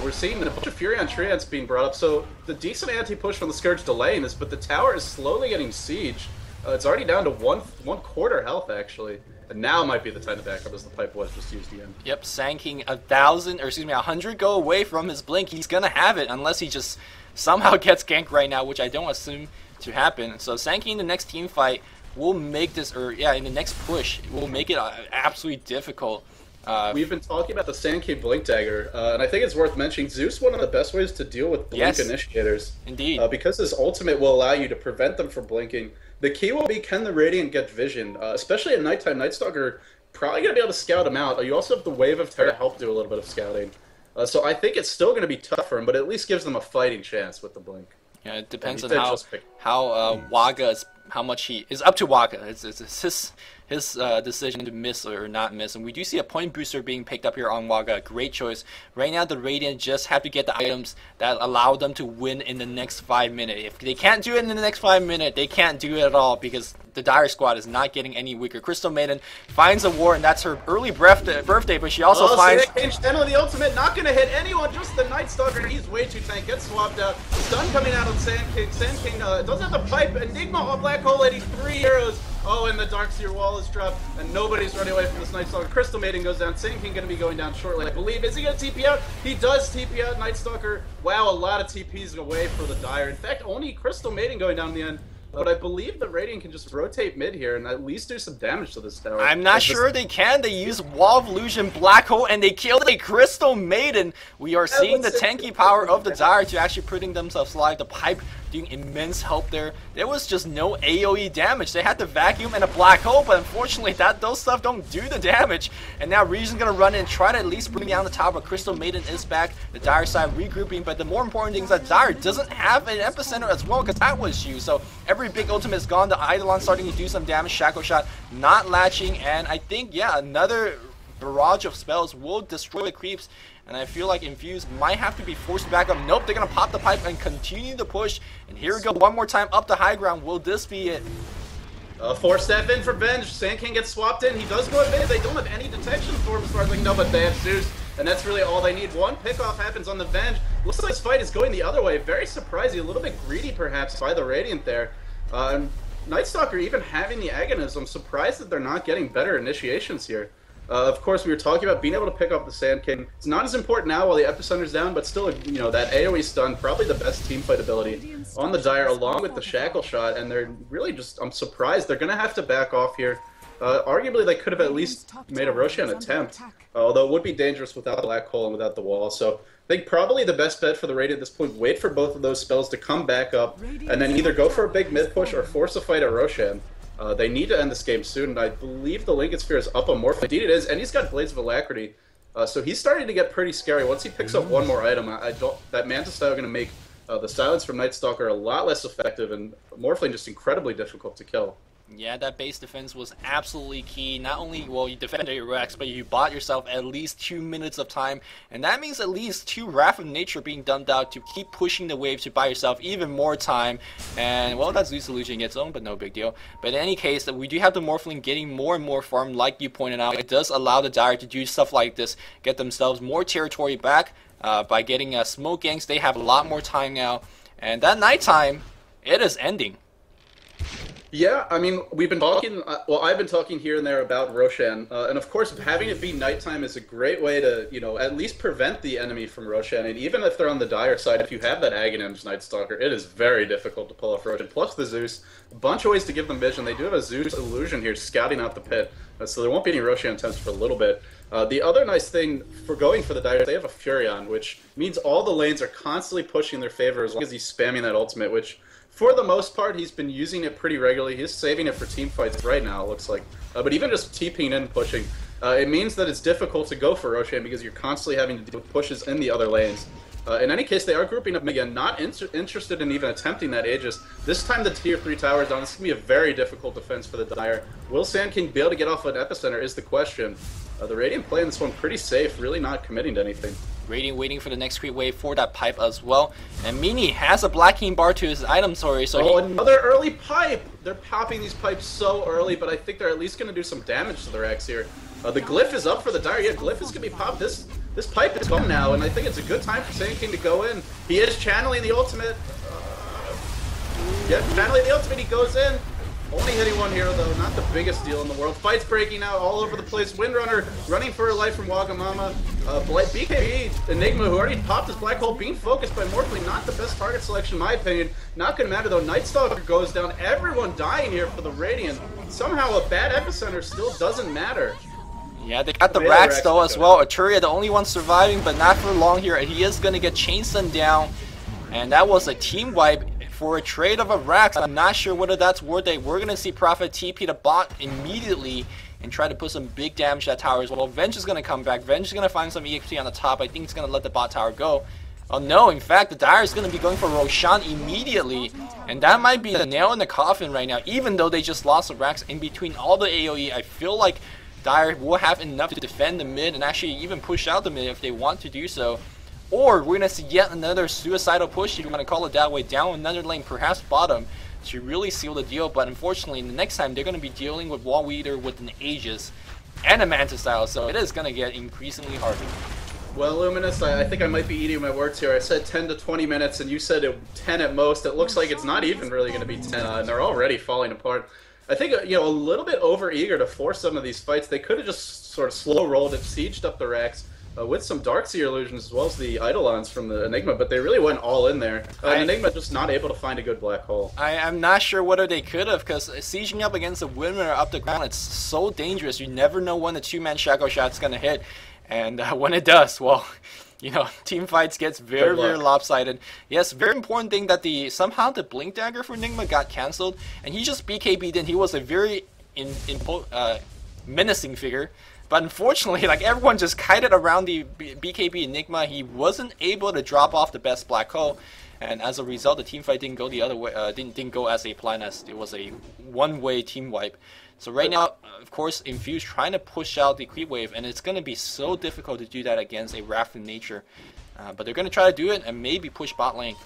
[SPEAKER 2] We're seeing a bunch of Fury on Treants being brought up, so the decent anti-push from the Scourge delaying this, but the tower is slowly getting sieged. It's already down to one quarter health actually. And now might be the time to back up as the pipe was just used again.
[SPEAKER 1] Yep, Sand King 100 go away from his blink. He's gonna have it unless he just somehow gets ganked right now, which I don't assume to happen. So Sand King in the next team fight will make this, or yeah, in the next push, will make it absolutely difficult.
[SPEAKER 2] We've been talking about the Sand King Blink Dagger, and I think it's worth mentioning Zeus one of the best ways to deal with blink initiators.
[SPEAKER 1] Indeed.
[SPEAKER 2] Because his ultimate will allow you to prevent them from blinking. The key will be, can the Radiant get vision? Especially at nighttime, Night Stalker probably going to be able to scout him out. You also have the Wave of Terror to help do a little bit of scouting. So I think it's still going to be tough for him, but at least gives them a fighting chance with the blink.
[SPEAKER 1] Yeah, it depends on how Waga is, how much he is up to Waga. It's his decision to miss or not miss, and we do see a point booster being picked up here on Waga. Great choice. Right now, the Radiant just have to get the items that allow them to win in the next 5 minutes. If they can't do it in the next 5 minutes, they can't do it at all because the Dire squad is not getting any weaker. Crystal Maiden finds a ward, and that's her early birthday, but she also finds...
[SPEAKER 2] Sand with the ultimate, not going to hit anyone, just the Night Stalker. He's way too tank, gets swapped out. Stun coming out on Sand King. Sand King doesn't have the pipe. Enigma on Black Hole Lady, 3 heroes. Oh, and the Darkseer wall is dropped, and nobody's running away from this Night Stalker. Crystal Maiden goes down. Sand King going to be going down shortly, I believe. Is he going to TP out? He does TP out Night Stalker. Wow, a lot of TPs away for the Dire. In fact, only Crystal Maiden going down in the end. But I believe the Radiant can just rotate mid here and at least do some damage to this tower.
[SPEAKER 1] I'm not sure they can. They use Wall of Illusion, Black Hole, and they killed a Crystal Maiden. We are seeing the tanky power of the Dire to actually putting themselves alive. The pipe doing immense help there. There was just no AoE damage. They had the vacuum and a Black Hole, but unfortunately those stuff don't do the damage. And now Regen's gonna run in and try to at least bring down the tower, but Crystal Maiden is back. The Dire side regrouping, but the more important thing is that Dire doesn't have an epicenter as well, because that was used. So every big ultimate is gone. The Eidolon starting to do some damage. Shackle shot not latching, and I think, yeah, another barrage of spells will destroy the creeps. And I feel like Infused might have to be forced back up. Nope, they're going to pop the pipe and continue the push. And here we go, one more time up the high ground. Will this be it?
[SPEAKER 2] 4-step in for Venge. Sand King gets swapped in. He does go mid. They don't have any detection for him as far as I can know, but they have Zeus. And that's really all they need. One pickoff happens on the Venge. Looks like this fight is going the other way. Very surprising. A little bit greedy perhaps by the Radiant there. And Night Stalker even having the agonism. I'm surprised that they're not getting better initiations here. Of course, we were talking about being able to pick up the Sand King. It's not as important now while the Epicenter's down, but still, you know, that AoE stun, probably the best teamfight ability on the Dire, along with the Shackle shot, and they're really just, I'm surprised. They're going to have to back off here. Arguably, they could have at least made a Roshan attempt, although it would be dangerous without the Black Hole and without the wall. So I think probably the best bet for the Radiant at this point, wait for both of those spells to come back up, and then either go for a big mid push or force a fight at Roshan. They need to end this game soon, and I believe the Lincoln Sphere is up on Morph. Indeed it is, and he's got Blades of Alacrity. So he's starting to get pretty scary. Once he picks up one more item, that Manta style going to make the silence from Night Stalker a lot less effective, and Morphling just incredibly difficult to kill.
[SPEAKER 1] Yeah, that base defense was absolutely key. Not only, well, you defended your Rex, but you bought yourself at least 2 minutes of time. And that means at least 2 Wrath of Nature being dumped out to keep pushing the wave to buy yourself even more time. And, well, that's Zeus Illusion its own, but no big deal. But in any case, we do have the Morphling getting more and more farm, like you pointed out. It does allow the Dire to do stuff like this, get themselves more territory back by getting smoke ganks. They have a lot more time now. And that nighttime, it is ending.
[SPEAKER 2] Yeah, I mean, we've been talking, well, I've been talking here and there about Roshan, and of course, having it be nighttime is a great way to, you know, at least prevent the enemy from Roshan, and even if they're on the Dire side, if you have that Aghanim's Night Stalker, it is very difficult to pull off Roshan, plus the Zeus, a bunch of ways to give them vision. They do have a Zeus Illusion here scouting out the pit, so there won't be any Roshan attempts for a little bit. The other nice thing for going for the Dire, they have a Furion, which means all the lanes are constantly pushing in their favor as long as he's spamming that ultimate, which for the most part, he's been using it pretty regularly. He's saving it for team fights right now, it looks like. But even just TPing in pushing, it means that it's difficult to go for Roshan because you're constantly having to deal with pushes in the other lanes. In any case, they are grouping up again, not interested in even attempting that Aegis. This time the tier 3 tower is down. This is going to be a very difficult defense for the Dire. Will Sand King be able to get off an Epicenter is the question. The Radiant playing this one pretty safe, really not committing to anything.
[SPEAKER 1] Radiant waiting for the next creep wave for that pipe as well. And Mini has a Black King bar to his item, sorry. So
[SPEAKER 2] another early pipe! They're popping these pipes so early, but I think they're at least going to do some damage to the Rex here. The Glyph is up for the Dire. Yeah, Glyph is going to be popped. This pipe is gone now, and I think it's a good time for Sand King to go in. He is channeling the ultimate. Yeah, channeling the ultimate, he goes in. Only hitting one hero though, not the biggest deal in the world. Fights breaking out all over the place. Windrunner running for her life from Wagamama. BKB, Enigma, who already popped his black hole, being focused by Morphling. Not the best target selection in my opinion. Not gonna matter though. Night Stalker goes down. Everyone dying here for the Radiant. Somehow a bad epicenter still doesn't matter.
[SPEAKER 1] Yeah, they got the Rax though as well. Arturia, the only one surviving, but not for long here. He is gonna get chain stun down. And that was a team wipe for a trade of a Rax. I'm not sure whether that's worth it. We're going to see Prophet TP the bot immediately and try to put some big damage to that tower as well. Venge is going to come back. Venge is going to find some EXP on the top. I think it's going to let the bot tower go. Oh no, in fact, the Dire is going to be going for Roshan immediately. And that might be the nail in the coffin right now. Even though they just lost the Rax in between all the AoE, I feel like Dire will have enough to defend the mid and actually even push out the mid if they want to do so. Or we're going to see yet another suicidal push, if you want to call it that way, down another lane, perhaps bottom, to really seal the deal. But unfortunately, the next time they're going to be dealing with Wall Weeder with an Aegis and a Manta style, so it is going to get increasingly harder.
[SPEAKER 2] Well, Luminous, I think I might be eating my words here. I said 10 to 20 minutes, and you said 10 at most. It looks like it's not even really going to be 10, and they're already falling apart. I think, you know, a little bit over-eager to force some of these fights. They could have just sort of slow-rolled it, sieged up the Rex. With some Darkseer illusions as well as the Eidolons from the Enigma, but they really went all in there. Enigma just not able to find a good black hole.
[SPEAKER 1] I'm not sure whether they could have, because sieging up against a Windrunner up the ground, it's so dangerous. You never know when the two-man Shackle Shot's going to hit. And when it does, well, you know, team fights gets very, very lopsided. Yes, very important thing that somehow the Blink Dagger for Enigma got cancelled, and he just BKB'd in. He was a very menacing figure. But unfortunately, like, everyone just kited around the BKB Enigma. He wasn't able to drop off the best black hole, and as a result, the team fight didn't go the other way. Didn't go as a plan, as it was a one-way team wipe. So right now, of course, Infused trying to push out the creep wave, and it's going to be so difficult to do that against a Wrath of Nature. But they're going to try to do it and maybe push bot lane.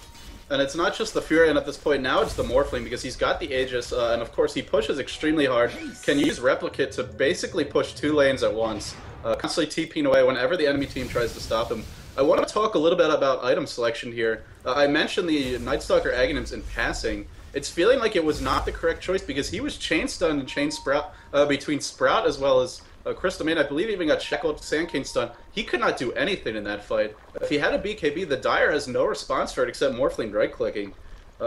[SPEAKER 2] And it's not just the Furion at this point, now it's the Morphling, because he's got the Aegis, and of course he pushes extremely hard, can use Replicate to basically push 2 lanes at once, constantly TPing away whenever the enemy team tries to stop him. I want to talk a little bit about item selection here. I mentioned the Night Stalker Aghanims in passing. It's feeling like it was not the correct choice, because he was chain stunned and chain Sprout, between Sprout as well as Crystal Maid. I believe even got shackled, Sand King stun. He could not do anything in that fight. If he had a BKB, the Dire has no response for it except Morphling right-clicking.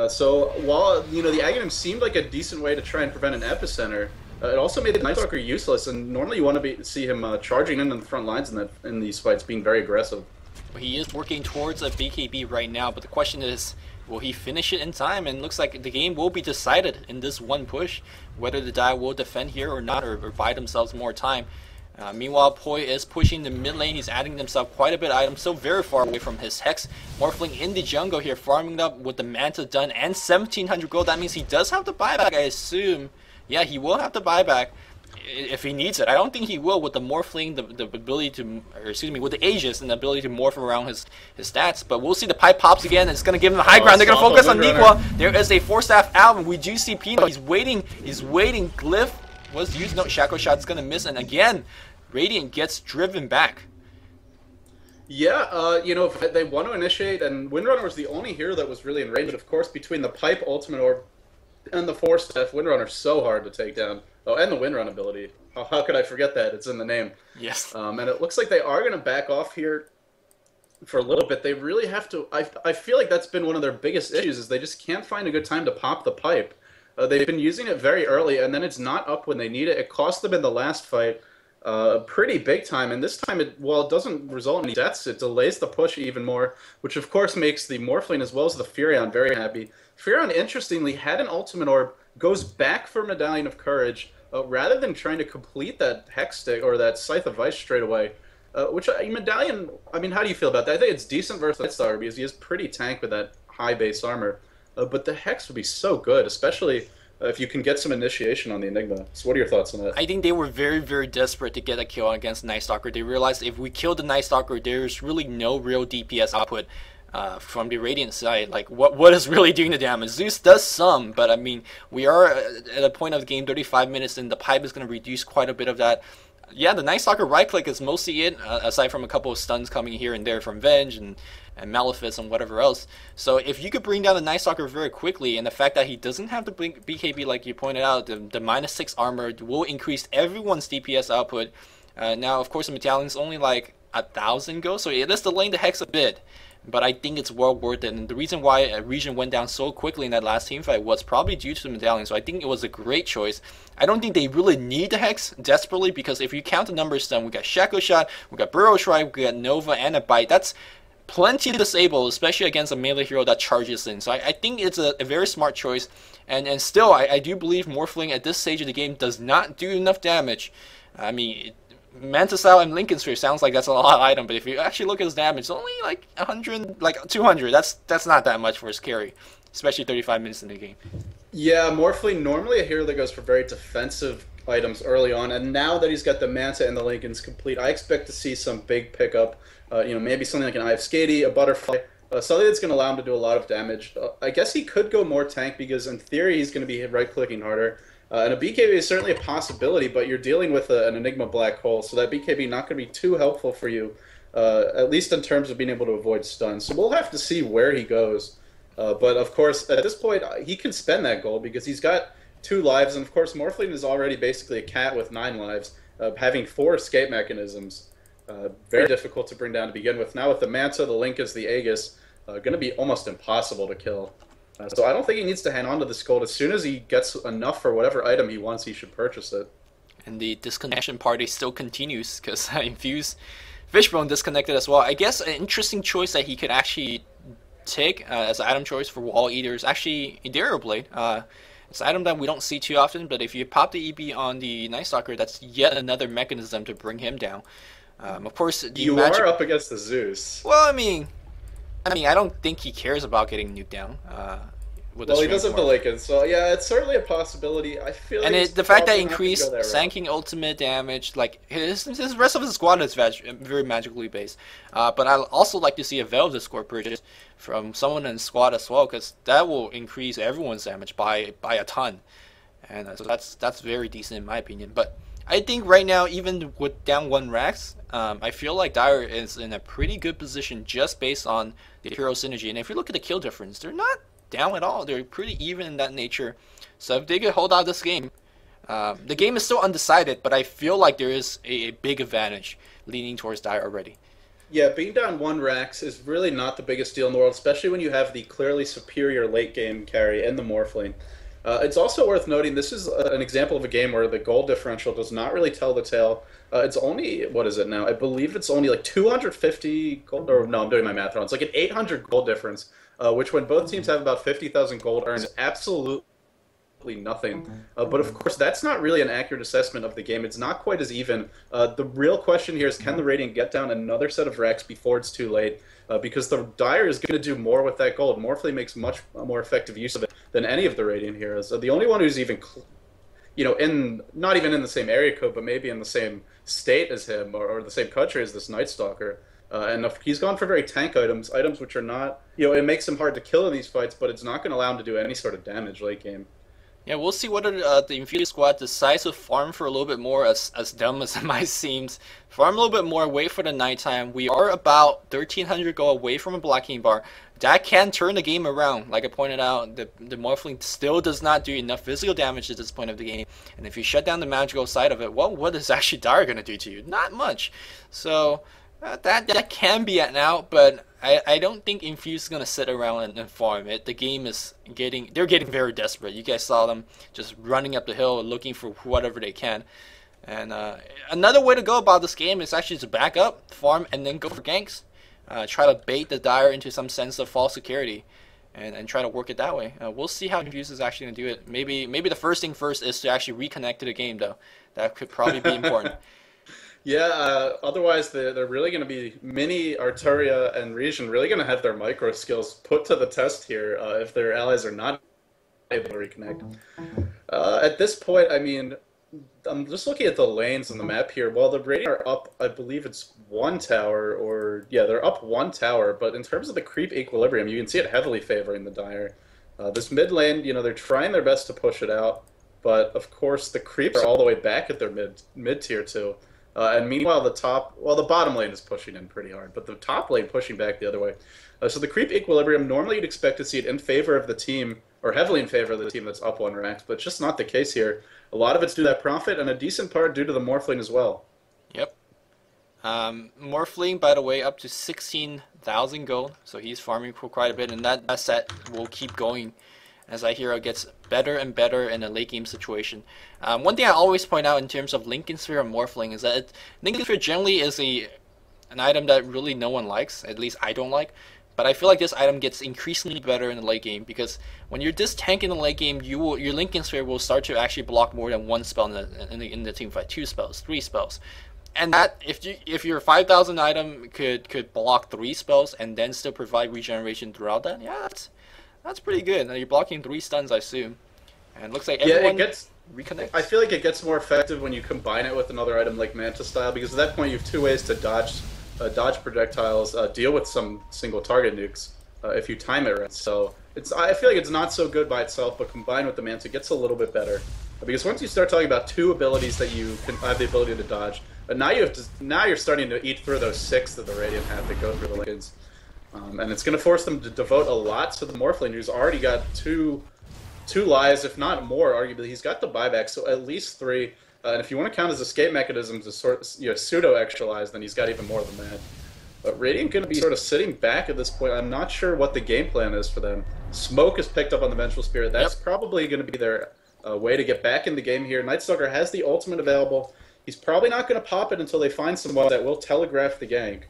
[SPEAKER 2] So while, you know, the Aghanim seemed like a decent way to try and prevent an epicenter, it also made the Night Stalker useless, and normally you want to see him charging in the front lines in these fights, being very aggressive.
[SPEAKER 1] Well, he is working towards a BKB right now, but the question is, will he finish it in time? And it looks like the game will be decided in this one push, whether the Dire will defend here or not, or buy themselves more time. Meanwhile, Poi is pushing the mid lane. He's adding himself quite a bit of items, so very far away from his Hex. Morphling in the jungle here, farming up with the Manta done and 1,700 gold. That means he does have the buyback, I assume, Yeah, he will have to buy back if he needs it. I don't think he will with the Morphling, the ability to, or excuse me, with the Aegis and the ability to morph around his stats. But we'll see the pipe pops again. It's going to give him the high ground. They're going to focus on Nikwa. There is a 4-staff out, and we do see Pino. He's waiting. Glyph was used. No, Shackle Shot's going to miss. And again, Radiant gets driven back.
[SPEAKER 2] Yeah, you know, if they want to initiate, and Windrunner was the only hero that was really in range. But of course, between the pipe, Ultimate Orb, and the 4-staff, Windrunner's so hard to take down. Oh, and the Windrun ability. How could I forget that? It's in the name.
[SPEAKER 1] Yes.
[SPEAKER 2] And it looks like they are going to back off here for a little bit. They really have to. I feel like that's been one of their biggest issues, is they just can't find a good time to pop the pipe. They've been using it very early, and then it's not up when they need it. It cost them in the last fight pretty big time, and this time, while it doesn't result in any deaths, it delays the push even more, which of course makes the Morphling as well as the Furion very happy. Furion, interestingly, had an Ultimate Orb, goes back for Medallion of Courage, rather than trying to complete that Hex Stick or that Scythe of Vice straight away. Medallion, I mean, how do you feel about that? I think it's decent versus Nightstalker because he is pretty tank with that high base armor. But the Hex would be so good, especially if you can get some initiation on the Enigma. So what are your thoughts on that?
[SPEAKER 1] I think they were very, very desperate to get a kill against Nightstalker. They realized if we kill the Nightstalker, there's really no real DPS output from the Radiant side. Like, what is really doing the damage? Zeus does some, but I mean, we are at a point of the game, 35 minutes, and the pipe is going to reduce quite a bit of that. Yeah, the Nightstalker right click is mostly it, aside from a couple of stuns coming here and there from Venge and Malefice and whatever else. So if you could bring down the Nightstalker very quickly, and the fact that he doesn't have the BKB like you pointed out, the -6 armor will increase everyone's DPS output. Now, of course, the Medallion's only like 1,000 gold, so it is delaying the Hex a bit. But I think it's well worth it, and the reason why Region went down so quickly in that last team fight was probably due to the Medallion, so I think it was a great choice. I don't think they really need the Hex desperately, because if you count the numbers, then we got Shackle Shot, we got Burrow Shrine, we got Nova, and a Bite. That's plenty to disable, especially against a melee hero that charges in. So I think it's a very smart choice, and still, I do believe Morphling at this stage of the game does not do enough damage. I mean, Mantisau and Lincoln Sphere sounds like that's a lot of item, but if you actually look at his damage, it's only like 100, like 200. That's not that much for his carry, especially 35 minutes in the game.
[SPEAKER 2] Yeah, Morphling, normally a hero that goes for very defensive items early on, and now that he's got the Manta and the Lincolns complete, I expect to see some big pickup. Maybe something like an Eye of Skady, a Butterfly, something that's going to allow him to do a lot of damage. I guess he could go more tank because in theory he's going to be right-clicking harder. And a BKB is certainly a possibility, but you're dealing with an Enigma Black Hole, so that BKB not going to be too helpful for you, at least in terms of being able to avoid stuns. So we'll have to see where he goes. But of course, at this point, he can spend that gold because he's got 2 lives, and of course, Morphling is already basically a cat with 9 lives, having 4 escape mechanisms. Very difficult to bring down to begin with. Now with the Manta, the Linkus, the Aegis, going to be almost impossible to kill. So I don't think he needs to hang on to this gold. As soon as he gets enough for whatever item he wants, he should purchase it.
[SPEAKER 1] And the disconnection party still continues, because Infused Fishbone disconnected as well. I guess an interesting choice that he could actually take as an item choice for Wall Eater is actually Endearer Blade. It's an item that we don't see too often, but if you pop the EB on the Nightstalker, that's yet another mechanism to bring him down. Of course,
[SPEAKER 2] you are up against the Zeus.
[SPEAKER 1] Well, I mean, I don't think he cares about getting nuked down.
[SPEAKER 2] Well, he does have the Lincoln, so yeah, it's certainly a possibility. I feel like
[SPEAKER 1] the fact that increased Sanking ultimate damage, like his rest of his squad is very magically based. But I also like to see a Veil of Discord purchase from someone in the squad as well, because that will increase everyone's damage by a ton, and so that's very decent in my opinion. But I think right now, even with down 1 Rax, I feel like Dire is in a pretty good position just based on the hero synergy. And if you look at the kill difference, they're not down at all. They're pretty even in that nature. So if they could hold out this game, the game is still undecided, but I feel like there is a big advantage leaning towards Dire already.
[SPEAKER 2] Yeah, being down 1 Rax is really not the biggest deal in the world, especially when you have the clearly superior late game carry and the Morphling. It's also worth noting this is an example of a game where the gold differential does not really tell the tale. It's only, what is it now? I believe it's only like 250 gold, or no, I'm doing my math wrong. It's like an 800 gold difference, which when both teams have about 50,000 gold earns absolutely nothing. But of course, that's not really an accurate assessment of the game. It's not quite as even. The real question here is, can the Radiant get down another set of Rex before it's too late? Because the Dire is going to do more with that gold. Morphling makes much more effective use of it than any of the Radiant heroes. The only one who's even in not even in the same area code, but maybe in the same state as him or the same country as this Night Stalker. And he's gone for very tank items which are not, it makes him hard to kill in these fights, but it's not going to allow him to do any sort of damage late game.
[SPEAKER 1] Yeah, we'll see whether the Infused squad decides to farm for a little bit more, as dumb as it might seem. Farm a little bit more, wait for the nighttime. We are about 1,300 go away from a blocking bar. That can turn the game around. Like I pointed out, the Morphling still does not do enough physical damage at this point of the game. And if you shut down the magical side of it, what is actually Dire going to do to you? Not much. So that can be at now, but I don't think Infused is going to sit around and farm it. The game is they're getting very desperate. You guys saw them just running up the hill looking for whatever they can. And another way to go about this game is actually to back up, farm, and then go for ganks. Try to bait the Dire into some sense of false security, and try to work it that way. We'll see how Infused is actually going to do it. Maybe the first thing first is to actually reconnect to the game, though. That could probably be important.
[SPEAKER 2] Yeah, otherwise they're really going to be Mini, Arturia, and Region really going to have their micro skills put to the test here if their allies are not able to reconnect. At this point, I mean, I'm just looking at the lanes on the map here. While the Radiant are up, I believe it's one tower, or yeah, they're up one tower. But in terms of the creep equilibrium, you can see it heavily favoring the Dire. This mid lane, they're trying their best to push it out, but of course the creeps are all the way back at their mid tier 2. And meanwhile, the bottom lane is pushing in pretty hard, but the top lane pushing back the other way. So the creep equilibrium, normally you'd expect to see it in favor of the team, or heavily in favor of the team that's up one rank, but it's just not the case here. A lot of it's due to that profit, and a decent part due to the Morphling as well.
[SPEAKER 1] Yep. Morphling, by the way, up to 16,000 gold, so he's farming for quite a bit, and that set will keep going as iHero gets better and better in a late game situation. One thing I always point out in terms of Lincoln Sphere and Morphling is that Lincoln Sphere generally is an item that really no one likes, at least I don't like. But I feel like this item gets increasingly better in the late game, because when you're this tank in the late game, your Lincoln Sphere will start to actually block more than one spell in the team fight, 2 spells, 3 spells. And that if your 5,000 item could block 3 spells and then still provide regeneration throughout that, yeah, that's pretty good. Now you're blocking 3 stuns, I assume. And it looks like everyone reconnects.
[SPEAKER 2] I feel like it gets more effective when you combine it with another item like Manta Style, because at that point you have 2 ways to dodge projectiles, deal with some single target nukes if you time it right. So I feel like it's not so good by itself, but combined with the Manta, it gets a little bit better. Because once you start talking about 2 abilities that you can have the ability to dodge, now you're starting to eat through those 6 that the Radiant have to go through the lanes. And it's going to force them to devote a lot to the Morphling, who's already got two lives, if not more, arguably. He's got the buyback, so at least 3. And if you want to count his escape mechanisms as pseudo-actualized, then he's got even more than that. But Radiant going to be sort of sitting back at this point. I'm not sure what the game plan is for them. Smoke is picked up on the Vengeful Spirit. That's probably going to be their way to get back in the game here. Night Stalker has the ultimate available. He's probably not going to pop it until they find someone that will telegraph the gank.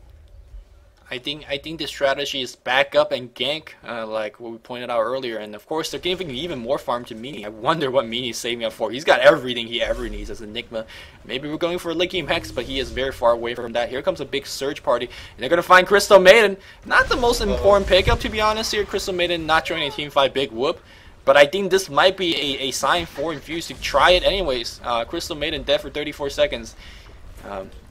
[SPEAKER 1] I think the strategy is back up and gank, like what we pointed out earlier, and of course they're giving even more farm to Mini. I wonder what Mini's saving up for. He's got everything he ever needs as Enigma. Maybe we're going for a late game Hex, but he is very far away from that. Here comes a big Surge party, and they're going to find Crystal Maiden. Not the most important pickup, to be honest here. Crystal Maiden not joining a team fight, big whoop. But I think this might be a sign for Infused to try it anyways. Crystal Maiden dead for 34 seconds.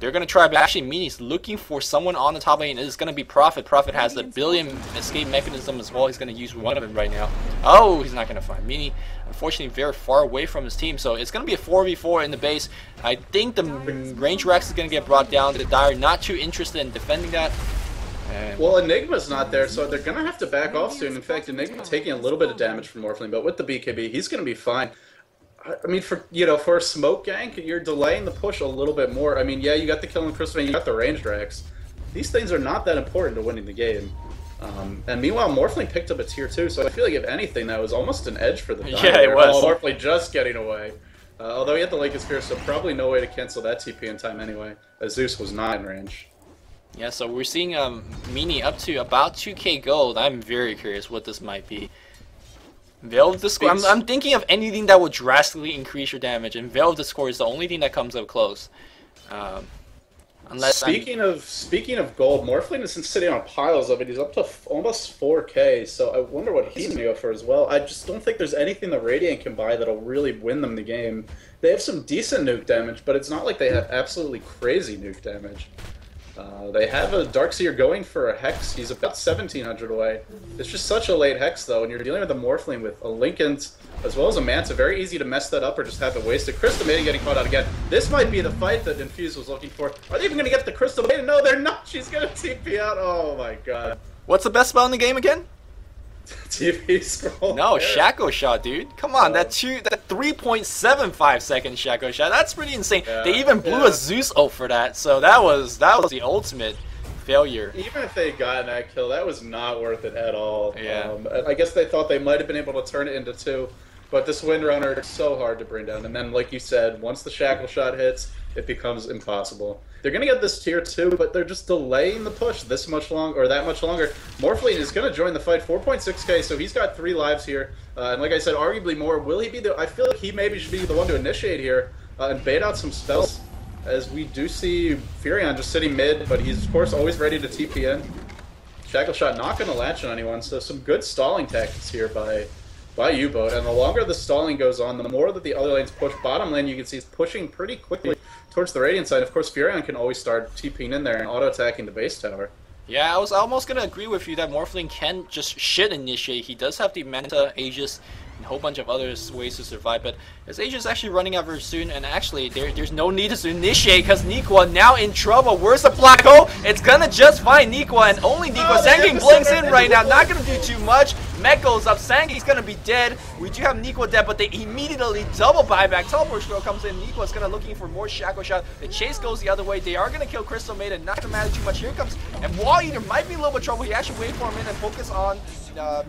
[SPEAKER 1] They're going to try, but actually Mini's looking for someone on the top lane. It's going to be Prophet. Prophet has the billion escape mechanism as well. He's going to use one of them right now. Oh, he's not going to find Mini. Unfortunately, very far away from his team, so it's going to be a 4v4 in the base. I think the range Rex is going to get brought down. The Dire not too interested in defending that.
[SPEAKER 2] Well, Enigma's not there, so they're going to have to back off soon. In fact, Enigma's taking a little bit of damage from Morphling, but with the BKB, he's going to be fine. I mean, for a smoke gank, you're delaying the push a little bit more. I mean, yeah, you got the kill on Crystal, you got the range Drax. These things are not that important to winning the game. And meanwhile, Morphling picked up a tier 2, so I feel like if anything, that was almost an edge for the Dire.
[SPEAKER 1] Yeah, it was.
[SPEAKER 2] Morphling just getting away. Although he had the Lincoln Sphere, so probably no way to cancel that TP in time anyway, as Zeus was not in range.
[SPEAKER 1] Yeah, so we're seeing Mini up to about 2k gold. I'm very curious what this might be. Veil of Discord. I'm thinking of anything that would drastically increase your damage, and Veil of Discord is the only thing that comes up close. Unless
[SPEAKER 2] Speaking of gold, Morphling isn't sitting on piles of it. He's up to almost 4K, so I wonder what he's going to go for as well. I just don't think there's anything that Radiant can buy that'll really win them the game. They have some decent nuke damage, but it's not like they have absolutely crazy nuke damage. They have a Darkseer going for a Hex. He's about 1,700 away. It's just such a late Hex, though, and you're dealing with a Morphling with a Linken's as well as a Manta. Very easy to mess that up or just have it wasted. Crystal Maiden getting caught out again. This might be the fight that Infused was looking for. Are they even going to get the Crystal Maiden? No, they're not. She's going to TP out. Oh, my God.
[SPEAKER 1] What's the best spell in the game again?
[SPEAKER 2] TP scroll.
[SPEAKER 1] No, Shaco Shot, dude. Come on, that 3.75 second Shaco Shot. That's pretty insane.
[SPEAKER 2] Yeah,
[SPEAKER 1] they even blew a Zeus ult for that, so that was the ultimate failure.
[SPEAKER 2] Even if they had gotten that kill, that was not worth it at all.
[SPEAKER 1] Yeah.
[SPEAKER 2] I guess they thought they might have been able to turn it into 2, but this Windrunner is so hard to bring down. And then, like you said, once the Shackle Shot hits, it becomes impossible. They're going to get this tier 2, but they're just delaying the push this much longer, or that much longer. Morphling is going to join the fight, 4.6k, so he's got 3 lives here. And like I said, arguably more. Will he be the... I feel like he maybe should be the one to initiate here and bait out some spells, as we do see Furion just sitting mid, but he's, of course, always ready to TP in. Shackle Shot not going to latch on anyone, so some good stalling tactics here by YouBoat. And the longer the stalling goes on, the more that the other lanes push. Bottom lane, you can see, is pushing pretty quickly towards the Radiant side. Of course, Furion can always start TPing in there and auto-attacking the base tower.
[SPEAKER 1] Yeah, I was almost going to agree with you that Morphling should initiate. He does have the Manta, Aegis, and a whole bunch of other ways to survive, but his Aegis is actually running out very soon, and actually, there's no need to initiate, because Nikwa now in trouble. Where's the black hole? It's going to just find Nikwa, and only Nikwa. Sanking blinks in right now, not going to do too much. Mech goes up, Sangi's gonna be dead. We do have Nikwa dead, but they immediately double buyback. Teleport Scroll comes in, Nikwa's gonna looking for more Shackle Shot. The chase goes the other way. They are gonna kill Crystal Maiden, not gonna matter too much. Here comes, and Wall Eater might be a little bit of trouble. He actually wait for him in and focus on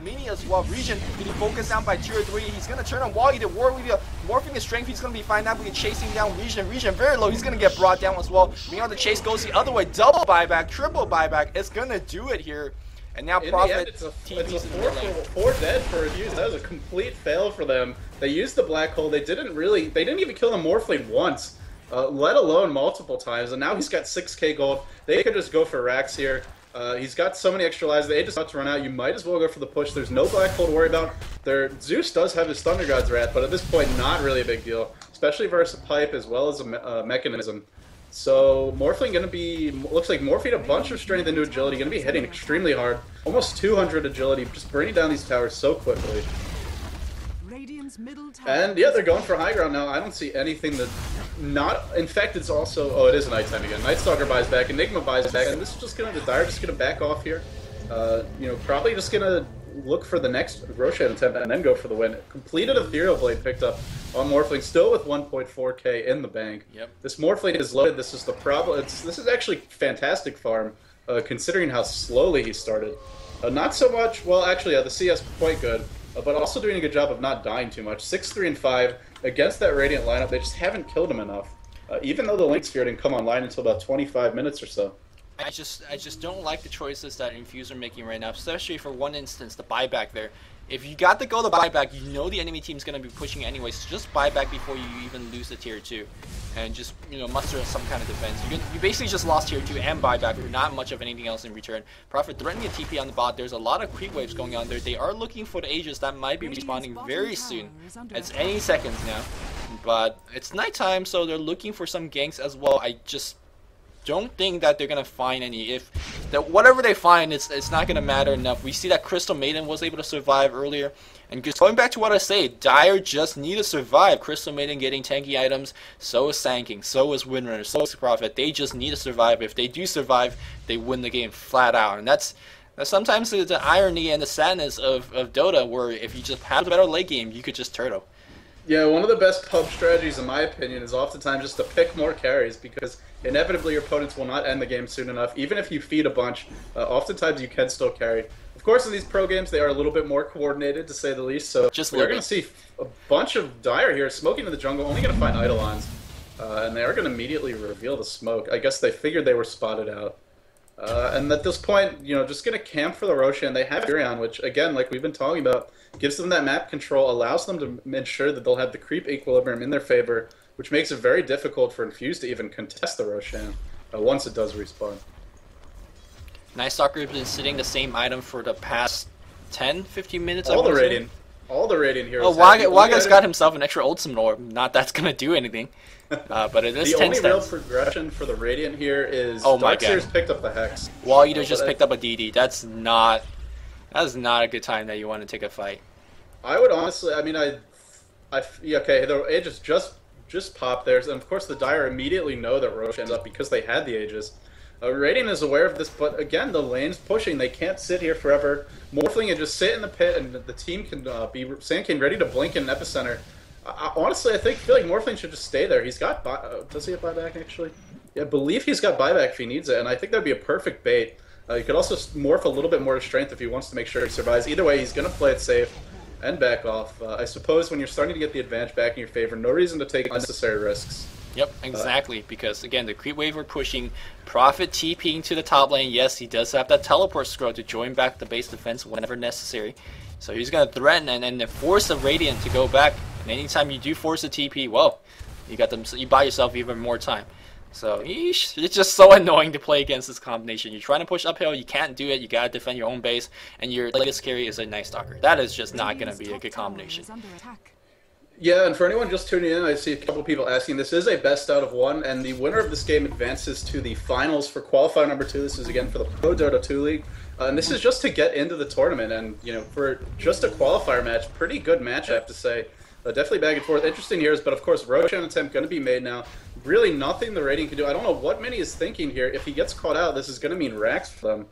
[SPEAKER 1] Mini as well. Region getting focused down by tier 3. He's gonna turn on Wall Eater. Morphing his strength, he's gonna be fine now. We can chasing down Region. Region very low, he's gonna get brought down as well. Meanwhile, the chase goes the other way. Double buyback, triple buyback. It's gonna do it here. And now Prophet
[SPEAKER 2] it's a 4 dead for Infused. That was a complete fail for them. They used the black hole. They didn't even kill the Morphling once, let alone multiple times. And now he's got 6k gold. They could just go for racks here. He's got so many extra lives. They just about to run out. You might as well go for the push. There's no black hole to worry about. Zeus does have his Thunder God's Wrath, but at this point, not really a big deal, especially versus a pipe as well as a mechanism. So Morphling going to be, looks like morphing a bunch of strength into agility, going to be hitting extremely hard. Almost 200 agility, just burning down these towers so quickly. And yeah, they're going for high ground now. I don't see anything that not... In fact, it's also... Oh, it is nighttime again. Night Stalker buys back, Enigma buys back, and this is just going to... The Dire just going to back off here. You know, probably just going to look for the next Roshan attempt and then go for the win. Completed Ethereal Blade picked up on Morphling, still with 1.4k in the bank.
[SPEAKER 1] Yep.
[SPEAKER 2] This Morphling is loaded. This is the problem. This is actually fantastic farm, considering how slowly he started. Not so much... Well, actually, the CS quite good, but also doing a good job of not dying too much. 6, 3, and 5 against that Radiant lineup. They just haven't killed him enough, even though the Link Sphere didn't come online until about 25 minutes or so.
[SPEAKER 1] I just don't like the choices that Infused are making right now, especially for one instance, the buyback there. If you got to go the buyback, you know the enemy team's going to be pushing anyway, so just buy back before you even lose the tier 2. And just, you know, muster some kind of defense. You basically just lost tier 2 and buyback for not much of anything else in return. Prophet threatening a TP on the bot. There's a lot of creep waves going on there. They are looking for the Aegis that might be respawning very soon. It's any seconds now. But it's nighttime, so they're looking for some ganks as well. I just don't think that they're gonna find any. If whatever they find, it's not gonna matter enough. We see that Crystal Maiden was able to survive earlier, and just going back to what I say, Dire just need to survive. Crystal Maiden getting tanky items, so is Sanking, so is Windrunner, so is Prophet. They just need to survive. If they do survive, they win the game flat out, and that's sometimes the irony and the sadness of Dota, where if you just have a better late game, you could just turtle.
[SPEAKER 2] Yeah, one of the best pub strategies, in my opinion, is oftentimes just to pick more carries, because inevitably your opponents will not end the game soon enough. Even if you feed a bunch, oftentimes you can still carry. Of course, in these pro games, they are a little bit more coordinated, to say the least, so we're going to see a bunch of Dire here smoking in the jungle, only going to find Eidolons, and they are going to immediately reveal the smoke. I guess they figured they were spotted out. And at this point, you know, just going to camp for the Roshan. They have Furion, which, again, like we've been talking about, gives them that map control, allows them to ensure that they'll have the creep equilibrium in their favor, which makes it very difficult for Infused to even contest the Roshan. once it does respawn.
[SPEAKER 1] Night Stalker has been sitting the same item for the past 10, 15 minutes.
[SPEAKER 2] All the Radiant heroes.
[SPEAKER 1] Oh, Waga's got himself an extra ultimate orb. Not that's gonna do anything. But it is
[SPEAKER 2] the
[SPEAKER 1] 10
[SPEAKER 2] only
[SPEAKER 1] stats.
[SPEAKER 2] real progression for the Radiant here is Darkseer's picked up the Hex.
[SPEAKER 1] Wall Eater just picked up a DD. That's not a good time that you want to take a fight.
[SPEAKER 2] I would honestly, I mean, okay, the Aegis just popped there, and of course the Dire immediately know that Roche ends up because they had the Aegis. Radiant is aware of this, but again, the lane's pushing. They can't sit here forever. Morphling and just sit in the pit, and the team can be Sand King ready to blink in Epicenter. Honestly, I feel like Morphling should just stay there. He's got does he have buyback actually? Yeah, I believe he's got buyback if he needs it, and I think that'd be a perfect bait. He could also morph a little bit more to strength if he wants to make sure he survives. Either way, he's going to play it safe and back off. I suppose when you're starting to get the advantage back in your favor, no reason to take unnecessary risks.
[SPEAKER 1] Yep, exactly, because again, the creep wave are pushing, Prophet TPing to the top lane. Yes, he does have that teleport scroll to join back the base defense whenever necessary. So he's going to threaten and force the Radiant to go back. And anytime you do force a TP, well, you buy yourself even more time. So it's just so annoying to play against this combination. You're trying to push uphill, you can't do it, you gotta defend your own base, and your latest carry is a Night Stalker. That is just not going to be a good combination.
[SPEAKER 2] Yeah, and for anyone just tuning in, I see a couple people asking, this is a best out of one, and the winner of this game advances to the finals for Qualifier number 2. This is again for the Pro Dota 2 League. And this is just to get into the tournament, and you know, for just a qualifier match, pretty good match I have to say. Definitely back and forth. Interesting heroes, but of course, Roshan attempt going to be made now. Really nothing the Radiant can do. I don't know what Mini is thinking here. If he gets caught out, this is going to mean racks for them.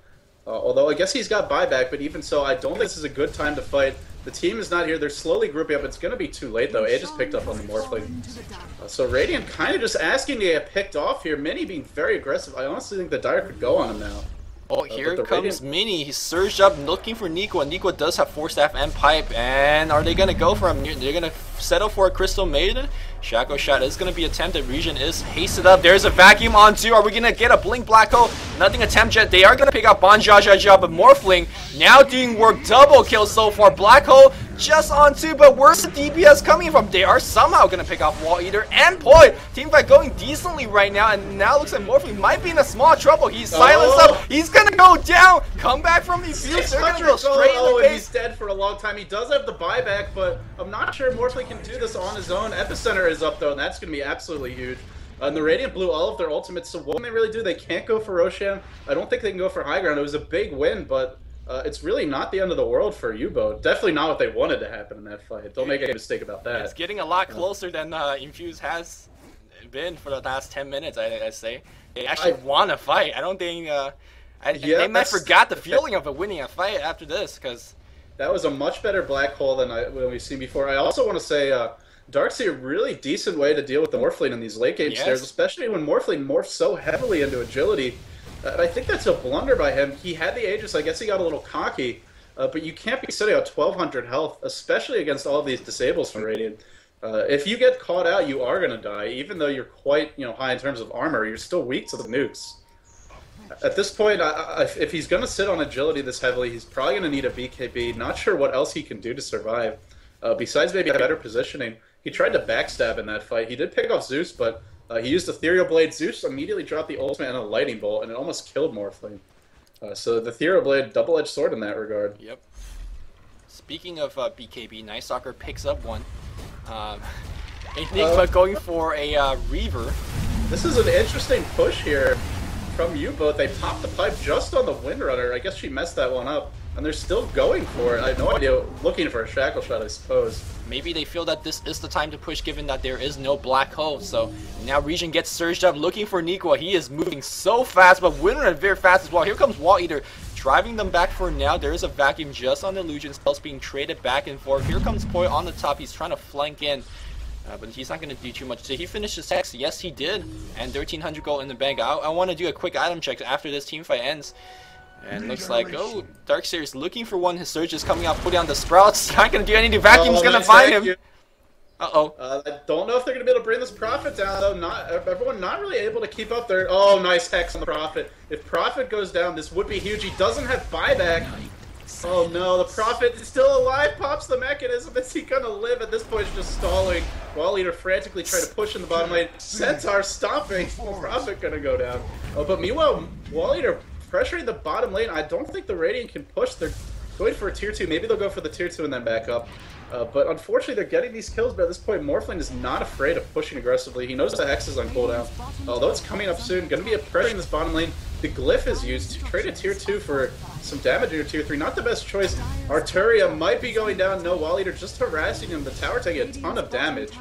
[SPEAKER 2] Although I guess he's got buyback, but even so, I don't think this is a good time to fight. The team is not here. They're slowly grouping up. It's going to be too late, though. Aegis picked up on the Morphling. So Radiant kind of just asking to get picked off here. Mini being very aggressive. I honestly think the Dire could go on him now.
[SPEAKER 1] Oh, here comes Mini. He's surged up looking for Nico, and Nico does have Force Staff and Pipe. And are they going to go for him? They're going to settle for a Crystal Maiden. Shaco Shot is going to be attempted. Region is hasted up. There's a Vacuum on 2. Are we going to get a Blink Black Hole? Nothing attempt yet. They are going to pick up Bon Jaja, but Morphling now doing work. Double kill so far. Black Hole just on 2, but where's the DPS coming from? They are somehow going to pick off Wall Eater and Poi. Teamfight going decently right now, and now looks like Morphling might be in a small trouble. He's silenced up. He's going to go down. Come back from the Infused. They're going to go straight in the
[SPEAKER 2] and
[SPEAKER 1] base.
[SPEAKER 2] He's dead for a long time. He does have the buyback, but I'm not sure Morphling can do this on his own. Epicenter is up, though, and that's going to be absolutely huge. And the Radiant blew all of their ultimates, so what can they really do? They can't go for Roshan. I don't think they can go for high ground. It was a big win, but it's really not the end of the world for YouBoat. Definitely not what they wanted to happen in that fight. Don't make any mistake about that.
[SPEAKER 1] It's getting a lot closer than Infused has been for the last 10 minutes, I say. They actually want to fight. I don't think... they might forgot the feeling of winning a fight after this, because...
[SPEAKER 2] That was a much better Black Hole than we've seen before. I also want to say... Darkseer, a really decent way to deal with the Morphling in these late game stairs, especially when Morphling morphs so heavily into agility. I think that's a blunder by him. He had the Aegis, I guess he got a little cocky, but you can't be sitting at 1200 health, especially against all of these disables from Radiant. If you get caught out, you are going to die. Even though you're quite high in terms of armor, you're still weak to the nukes. At this point, if he's going to sit on agility this heavily, he's probably going to need a BKB. Not sure what else he can do to survive, besides maybe better positioning. He tried to backstab in that fight. He did pick off Zeus, but he used Ethereal Blade. Zeus immediately dropped the ultimate and a Lightning Bolt, and it almost killed Morphling. So the Ethereal Blade, double-edged sword in that regard.
[SPEAKER 1] Yep. Speaking of BKB, Night Stalker picks up one. Enigma going for a Reaver.
[SPEAKER 2] This is an interesting push here from YouBoat. They popped the pipe just on the Windrunner. I guess she messed that one up. And they're still going for it. I have no idea. Looking for a Shackle Shot, I suppose.
[SPEAKER 1] Maybe they feel that this is the time to push, given that there is no Black Hole. So now Region gets surged up, looking for Nico. He is moving so fast, but Windrunner very fast as well. Here comes Wall Eater, driving them back for now. There is a Vacuum just on the Illusion. Spells being traded back and forth. Here comes Poi on the top. He's trying to flank in. But he's not going to do too much. Did he finish his Hex? Yes, he did. And 1,300 gold in the bank. I want to do a quick item check after this teamfight ends. And looks like, Darkseer is looking for one. His Surge is coming out, putting on the Sprouts. Not going to do anything. Vacuum's going to find him. Uh-oh.
[SPEAKER 2] I don't know if they're going to be able to bring this Prophet down, though. Everyone not really able to keep up there. Oh, nice Hex on the Prophet. If Prophet goes down, this would be huge. He doesn't have buyback. Oh no, the Prophet is still alive, pops the mechanism. Is he gonna live? At this point, he's just stalling. Wall Eater frantically trying to push in the bottom lane. Centaur stopping. The Prophet gonna go down. Oh, but meanwhile, Wall Eater pressuring the bottom lane. I don't think the Radiant can push. They're going for a tier 2. Maybe they'll go for the tier 2 and then back up. But unfortunately, they're getting these kills, but at this point, Morphling is not afraid of pushing aggressively. He knows the Hex is on cooldown. Although it's coming up soon, going to be a pressure in this bottom lane. The Glyph is used to trade a tier 2 for some damage in your tier 3. Not the best choice. Arturia might be going down. No, Wall Eater just harassing him. The tower taking a ton of damage.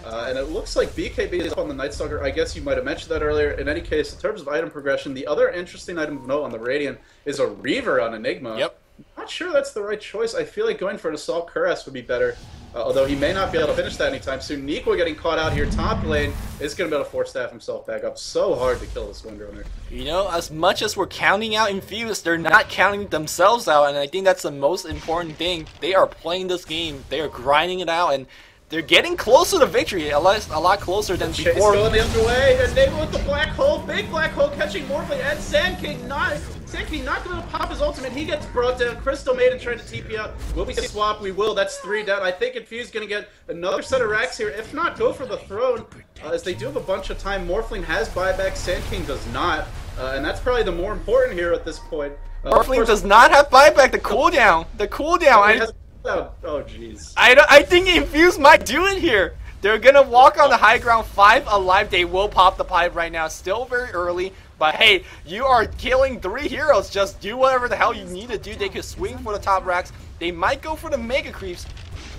[SPEAKER 2] And it looks like BKB is up on the Night Stalker. I guess you might have mentioned that earlier. In any case, in terms of item progression, the other interesting item of note on the Radiant is a Reaver on Enigma.
[SPEAKER 1] Yep.
[SPEAKER 2] Not sure that's the right choice. I feel like going for an Assault Cuirass would be better. Although he may not be able to finish that anytime soon. Nico getting caught out here top lane is going to be able to force staff himself back up. So hard to kill this Windrunner.
[SPEAKER 1] You know, as much as we're counting out Infused, they're not counting themselves out, and I think that's the most important thing. They are playing this game, they are grinding it out, and they're getting closer to victory, a lot closer than
[SPEAKER 2] Chase
[SPEAKER 1] before.
[SPEAKER 2] Going the other way, and Nate with the black hole, big black hole catching Morphling, and Sand King not going to pop his ultimate. He gets brought down. Crystal Maiden trying to TP out. Will we swap? We will. That's 3 down. I think Infused going to get another set of racks here. If not, go for the throne, as they do have a bunch of time. Morphling has buyback. Sand King does not, and that's probably the more important here at this point.
[SPEAKER 1] Morphling does not have buyback. The cooldown.
[SPEAKER 2] Oh jeez.
[SPEAKER 1] I think Infused might do it here. They're gonna walk on the high ground, 5 alive. They will pop the pipe right now. Still very early, but hey, you are killing 3 heroes. Just do whatever the hell you need to do. They could swing for the top racks. They might go for the Mega Creeps,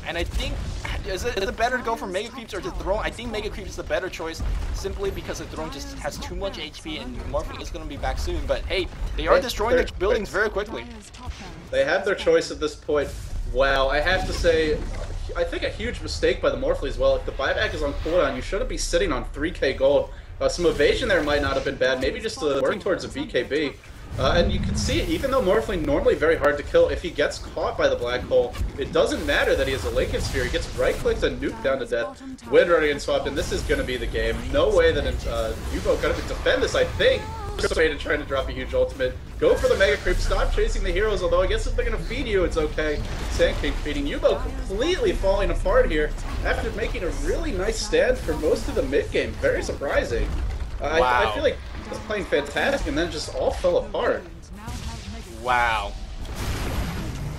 [SPEAKER 1] and I think is it better to go for Mega Creeps or the Throne? I think Mega Creeps is the better choice, simply because the Throne just has too much HP, and Morphling is gonna be back soon. But hey, they are destroying the buildings very quickly.
[SPEAKER 2] They have their choice at this point. Wow, I have to say, I think a huge mistake by the Morphling as well. If the buyback is on cooldown, you shouldn't be sitting on 3k gold. Some evasion there might not have been bad, maybe just working towards a BKB. And you can see, even though Morphling normally very hard to kill, if he gets caught by the black hole, it doesn't matter that he has a Lincoln Sphere. He gets right-clicked and nuked down to death. Windrunner getting swapped, and this is going to be the game. No way that YouBoat going to defend this, I think. Maiden trying to drop a huge ultimate. Go for the Mega Creep. Stop chasing the heroes, although I guess if they're going to feed you, it's okay. Sand King feeding. YouBoat completely falling apart here after making a really nice stand for most of the mid-game. Very surprising.
[SPEAKER 1] Wow.
[SPEAKER 2] I feel like he was playing fantastic and then just all fell apart.
[SPEAKER 1] Wow.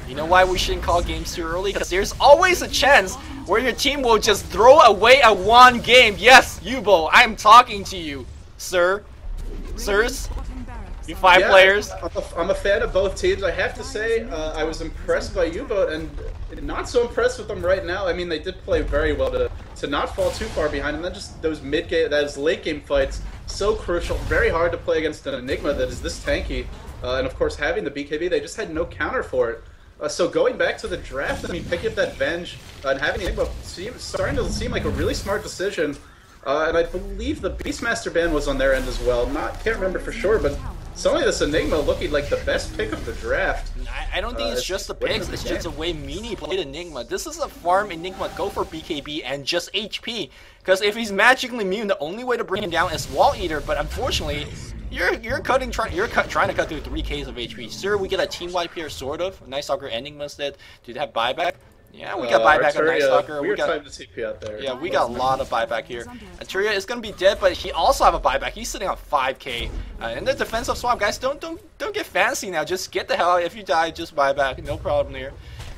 [SPEAKER 1] You know why we shouldn't call games too early? Because there's always a chance where your team will just throw away a 1 game. Yes, YouBoat, I'm talking to you, sir. Sirs, you 5 players.
[SPEAKER 2] I'm a fan of both teams. I have to say, I was impressed by YouBoat and not so impressed with them right now. I mean, they did play very well to not fall too far behind, and then just those late game fights, so crucial. Very hard to play against an Enigma that is this tanky, and of course having the BKB, they just had no counter for it. So going back to the draft, I mean, picking up that Venge and having Enigma starting to seem like a really smart decision. And I believe the Beastmaster ban was on their end as well. Can't remember for sure, but suddenly this Enigma looking like the best pick of the draft.
[SPEAKER 1] I don't think it's just the picks, it's just the way Meanie played Enigma. This is a farm Enigma, go for BKB and just HP. Because if he's magically immune, the only way to bring him down is Wall Eater, but unfortunately, you're trying to cut through 3Ks of HP. Sir, we get a team wipe here, sort of. Night Stalker Enigma instead. Do they have buyback? Yeah, we got buyback on Night Stalker.
[SPEAKER 2] We got time to TP out there.
[SPEAKER 1] Yeah, we got a lot of buyback here. Arturia is gonna be dead, but he also have a buyback. He's sitting on 5k. And the defensive swap, guys, don't get fancy now. Just get the hell out. If you die, just buyback. No problem here.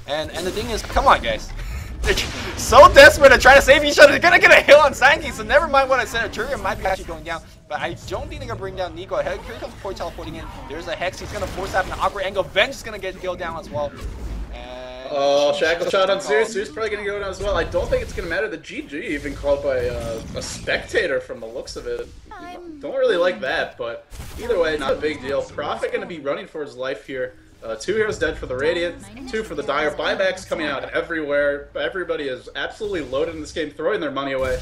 [SPEAKER 1] And the thing is, come on, guys. They're so desperate to try to save each other. They're gonna get a hill on Sand King, so never mind what I said. Arturia might be actually going down, but I don't think they're gonna bring down Nico. Here comes Port teleporting in. There's a Hex. He's gonna force that in an awkward angle. Venge is gonna get killed down as well.
[SPEAKER 2] Oh, Shackle shot on Zeus. Zeus probably going to go down as well. I don't think it's going to matter. The GG even called by a spectator from the looks of it. Don't really like that, but either way, not a big deal. Prophet going to be running for his life here. 2 heroes dead for the Radiant, 2 for the Dire. Buybacks coming out everywhere. Everybody is absolutely loaded in this game, throwing their money away.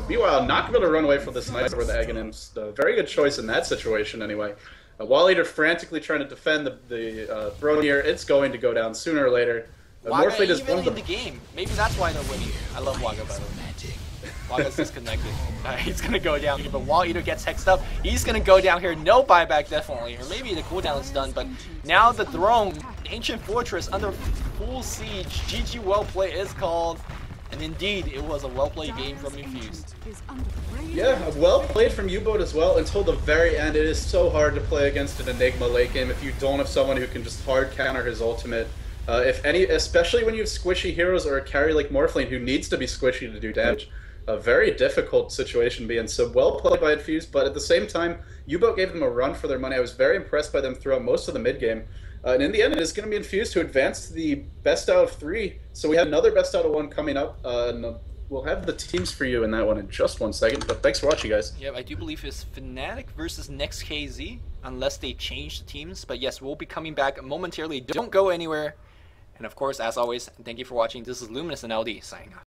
[SPEAKER 2] Meanwhile, not going to run away for this Sniper with Aghanims. Very good choice in that situation anyway. Wall Eater frantically trying to defend the throne here. It's going to go down sooner or later.
[SPEAKER 1] Waga is even in the game. Maybe that's why they're winning. I love Waga, by the way. Waga's disconnected. He's going to go down here, but Wall Eater gets hexed up. He's going to go down here. No buyback, definitely. Or maybe the cooldown is done, but now the throne Ancient Fortress under full siege. GG well play is called. And indeed, it was a well-played game from Infused.
[SPEAKER 2] Yeah, well played from YouBoat as well until the very end. It is so hard to play against an Enigma late game if you don't have someone who can just hard counter his ultimate. If any, especially when you have squishy heroes or a carry like Morphling who needs to be squishy to do damage. A very difficult situation to be in. So well played by Infused, but at the same time, YouBoat gave them a run for their money. I was very impressed by them throughout most of the mid game. And in the end, it is going to be Infused who advance to the best out of 3. So we have another best out of 1 coming up. And we'll have the teams for you in that one in just 1 second. But thanks for watching, guys.
[SPEAKER 1] Yeah, I do believe it's Fnatic versus NextKZ, unless they change the teams. But yes, we'll be coming back momentarily. Don't go anywhere. And of course, as always, thank you for watching. This is Luminous and LD signing off.